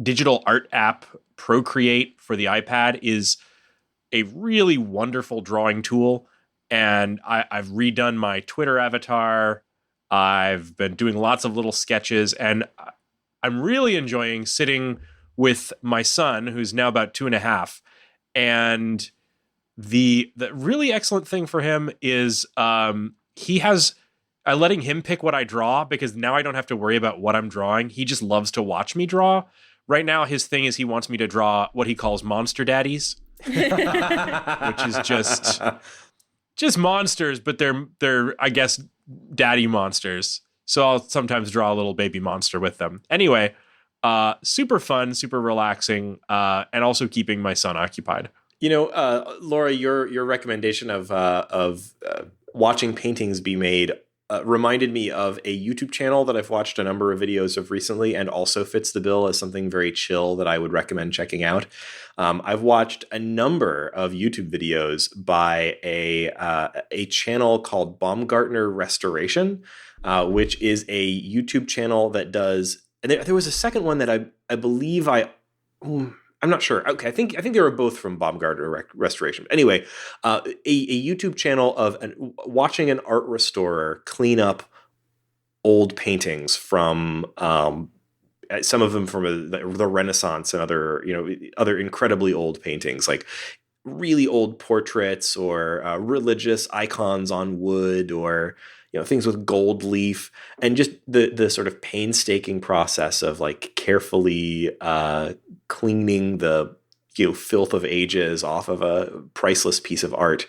Speaker 4: digital art app Procreate for the iPad is a really wonderful drawing tool. And I've redone my Twitter avatar. I've been doing lots of little sketches. And I'm really enjoying sitting with my son, who's now about 2.5. And the really excellent thing for him is he has... letting him pick what I draw, because now I don't have to worry about what I'm drawing. He just loves to watch me draw. Right now, his thing is he wants me to draw what he calls monster daddies, which is just monsters, but they're I guess daddy monsters. So I'll sometimes draw a little baby monster with them. Anyway, super fun, super relaxing, and also keeping my son occupied.
Speaker 1: Laura, your recommendation of watching paintings be made reminded me of a YouTube channel that I've watched a number of videos of recently, and also fits the bill as something very chill that I would recommend checking out. I've watched a number of YouTube videos by a channel called Baumgartner Restoration, which is a YouTube channel that does. And there was a second one that I believe I'm not sure. Okay, I think they were both from Baumgartner Restoration. Anyway, a YouTube channel of watching an art restorer clean up old paintings from some of them from the Renaissance and other incredibly old paintings, like really old portraits or religious icons on wood, or things with gold leaf, and just the sort of painstaking process of like carefully cleaning the filth of ages off of a priceless piece of art.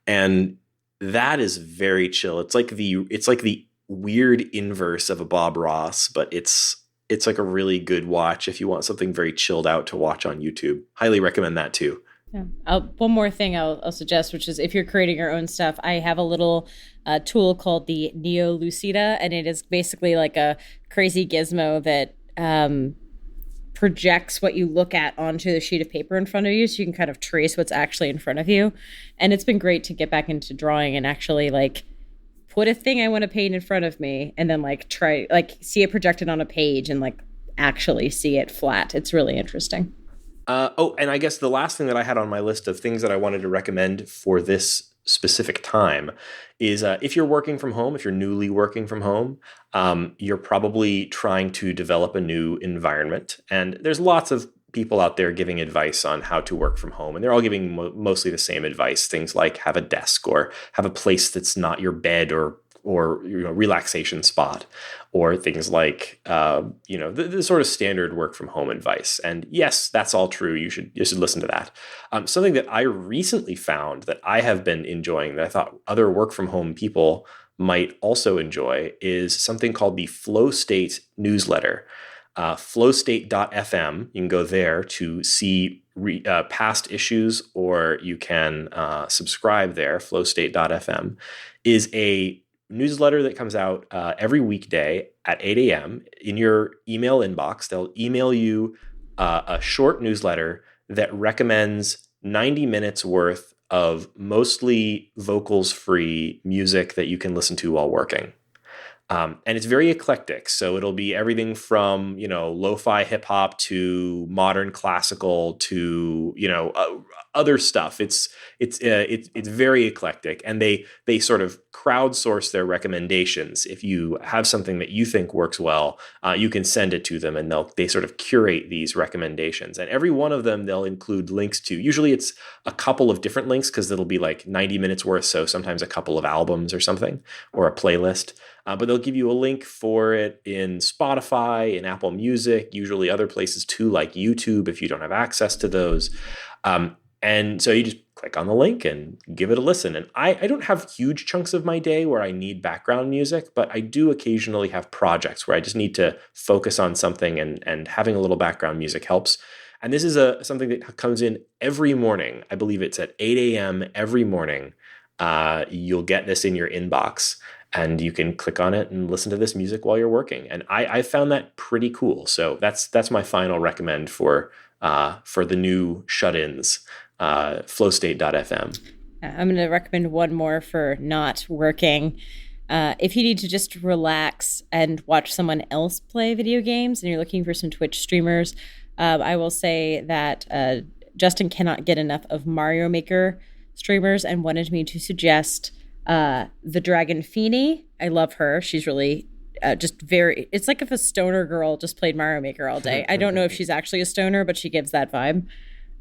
Speaker 1: And that is very chill. It's like the weird inverse of a Bob Ross, but it's like a really good watch if you want something very chilled out to watch on YouTube. Highly recommend that too.
Speaker 3: Yeah. One more thing I'll suggest, which is if you're creating your own stuff, I have a little tool called the Neo Lucida, and it is basically like a crazy gizmo that projects what you look at onto the sheet of paper in front of you, so you can kind of trace what's actually in front of you. And it's been great to get back into drawing and actually like put a thing I want to paint in front of me, and then like try see it projected on a page and like actually see it flat. It's really interesting.
Speaker 1: And I guess the last thing that I had on my list of things that I wanted to recommend for this specific time is if you're working from home, if you're newly working from home, you're probably trying to develop a new environment. And there's lots of people out there giving advice on how to work from home. And they're all giving mostly the same advice. Things like have a desk, or have a place that's not your bed or relaxation spot, or things like the sort of standard work from home advice. And yes, that's all true. You should listen to that. Something that I recently found that I have been enjoying, that I thought other work from home people might also enjoy, is something called the Flow State newsletter. Flowstate.fm. You can go there to see past issues, or you can subscribe there. Flowstate.fm is a newsletter that comes out every weekday at 8 a.m. in your email inbox. They'll email you a short newsletter that recommends 90 minutes worth of mostly vocals-free music that you can listen to while working. And it's very eclectic. So it'll be everything from, lo-fi hip hop to modern classical to, other stuff. It's very eclectic, and they sort of crowdsource their recommendations. If you have something that you think works well, you can send it to them, and they sort of curate these recommendations. And every one of them they'll include links to. Usually it's a couple of different links because it'll be like 90 minutes worth. So sometimes a couple of albums or something, or a playlist. But they'll give you a link for it in Spotify, in Apple Music, usually other places too, like YouTube, if you don't have access to those. And so you just click on the link and give it a listen. And I don't have huge chunks of my day where I need background music, but I do occasionally have projects where I just need to focus on something, and having a little background music helps. And this is something that comes in every morning. I believe it's at 8 a.m. every morning. You'll get this in your inbox, and you can click on it and listen to this music while you're working. And I found that pretty cool. So that's my final recommend for the new shut-ins, flowstate.fm.
Speaker 3: I'm going to recommend one more for not working. If you need to just relax and watch someone else play video games and you're looking for some Twitch streamers, I will say that Justin cannot get enough of Mario Maker streamers and wanted me to suggest the Dragon Feeny. I love her. She's really just very, it's like if a stoner girl just played Mario Maker all day. I don't know if she's actually a stoner, but she gives that vibe.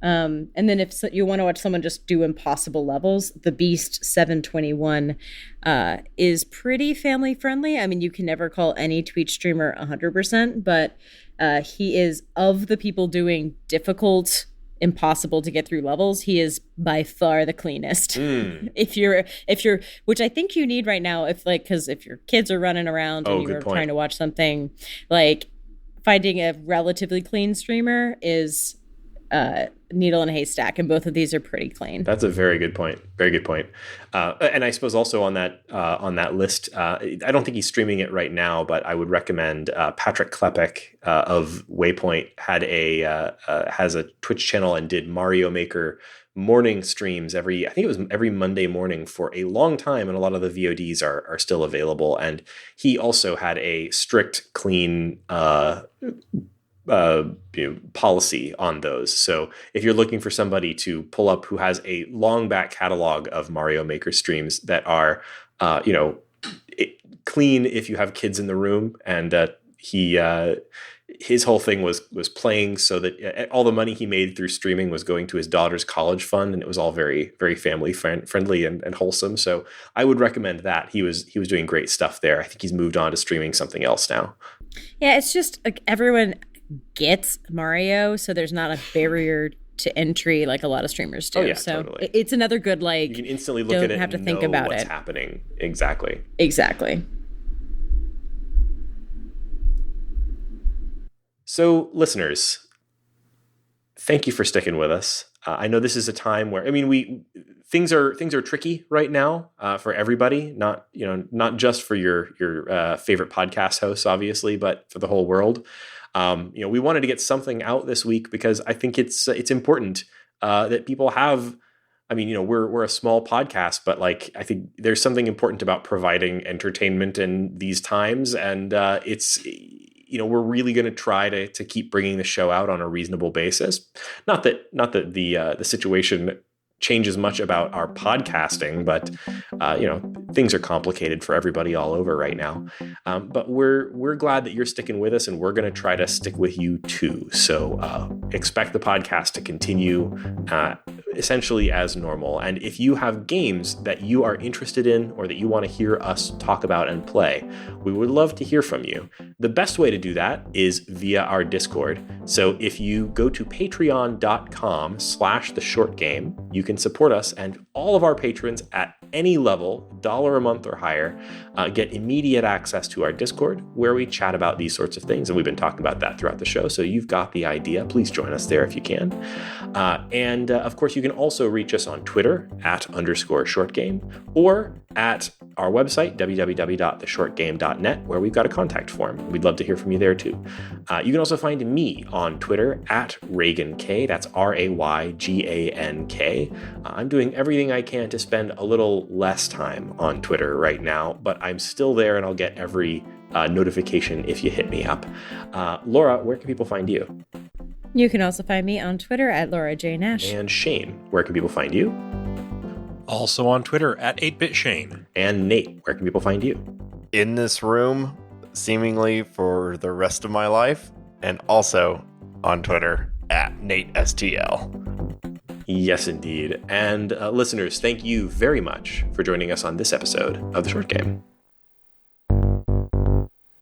Speaker 3: And then if you want to watch someone just do impossible levels, The Beast 721 is pretty family friendly. I mean, you can never call any Twitch streamer 100%, but he is, of the people doing difficult, impossible to get through levels, he is by far the cleanest. If you're which I think you need right now, because if your kids are running around and you're trying to watch something, like finding a relatively clean streamer is needle in a haystack, and both of these are pretty clean.
Speaker 1: That's a very good point. Very good point. And I suppose also on that list, I don't think he's streaming it right now, but I would recommend Patrick Klepek of Waypoint has a Twitch channel and did Mario Maker morning streams I think it was every Monday morning for a long time, and a lot of the VODs are still available. And he also had a strict clean policy on those. So if you're looking for somebody to pull up who has a long back catalog of Mario Maker streams that are, clean if you have kids in the room, and his whole thing was playing so that all the money he made through streaming was going to his daughter's college fund, and it was all very, very family friendly and wholesome. So I would recommend that. He was doing great stuff there. I think he's moved on to streaming something else now.
Speaker 3: Yeah, it's just like everyone gets Mario, so there's not a barrier to entry like a lot of streamers do.
Speaker 1: Oh, yeah,
Speaker 3: so
Speaker 1: totally.
Speaker 3: It's another good, like,
Speaker 1: you can instantly look at it
Speaker 3: have to
Speaker 1: and
Speaker 3: think
Speaker 1: know
Speaker 3: about
Speaker 1: what's
Speaker 3: it.
Speaker 1: happening. Exactly. So listeners, thank you for sticking with us. I know this is a time where, things are tricky right now for everybody, not just for your favorite podcast hosts, obviously, but for the whole world. We wanted to get something out this week because I think it's important that people have. We're a small podcast, but I think there's something important about providing entertainment in these times, and we're really going to try to keep bringing the show out on a reasonable basis. Not that the situation changes much about our podcasting, but things are complicated for everybody all over right now. But we're glad that you're sticking with us, and we're going to try to stick with you too. So expect the podcast to continue essentially as normal. And if you have games that you are interested in or that you want to hear us talk about and play, we would love to hear from you. The best way to do that is via our Discord. So if you go to patreon.com/theshortgame, you can support us, and all of our patrons at any level, $1 a month or higher, get immediate access to our Discord, where we chat about these sorts of things. And we've been talking about that throughout the show, so you've got the idea. Please join us there if you can. And of course, you can also reach us on Twitter @_shortgame, or at our website, www.theshortgame.net, where we've got a contact form. We'd love to hear from you there too. You can also find me on Twitter @RayganK. That's RayGanK. I'm doing everything I can to spend a little less time on Twitter right now, but I'm still there, and I'll get every notification if you hit me up. Laura, where can people find you?
Speaker 3: You can also find me on Twitter at Laura J. Nash.
Speaker 1: And Shane, where can people find you?
Speaker 4: Also on Twitter at 8BitShane.
Speaker 1: And Nate, where can people find you?
Speaker 2: In this room, seemingly for the rest of my life, and also on Twitter at NateSTL.
Speaker 1: Yes, indeed. And listeners, thank you very much for joining us on this episode of The Short Game.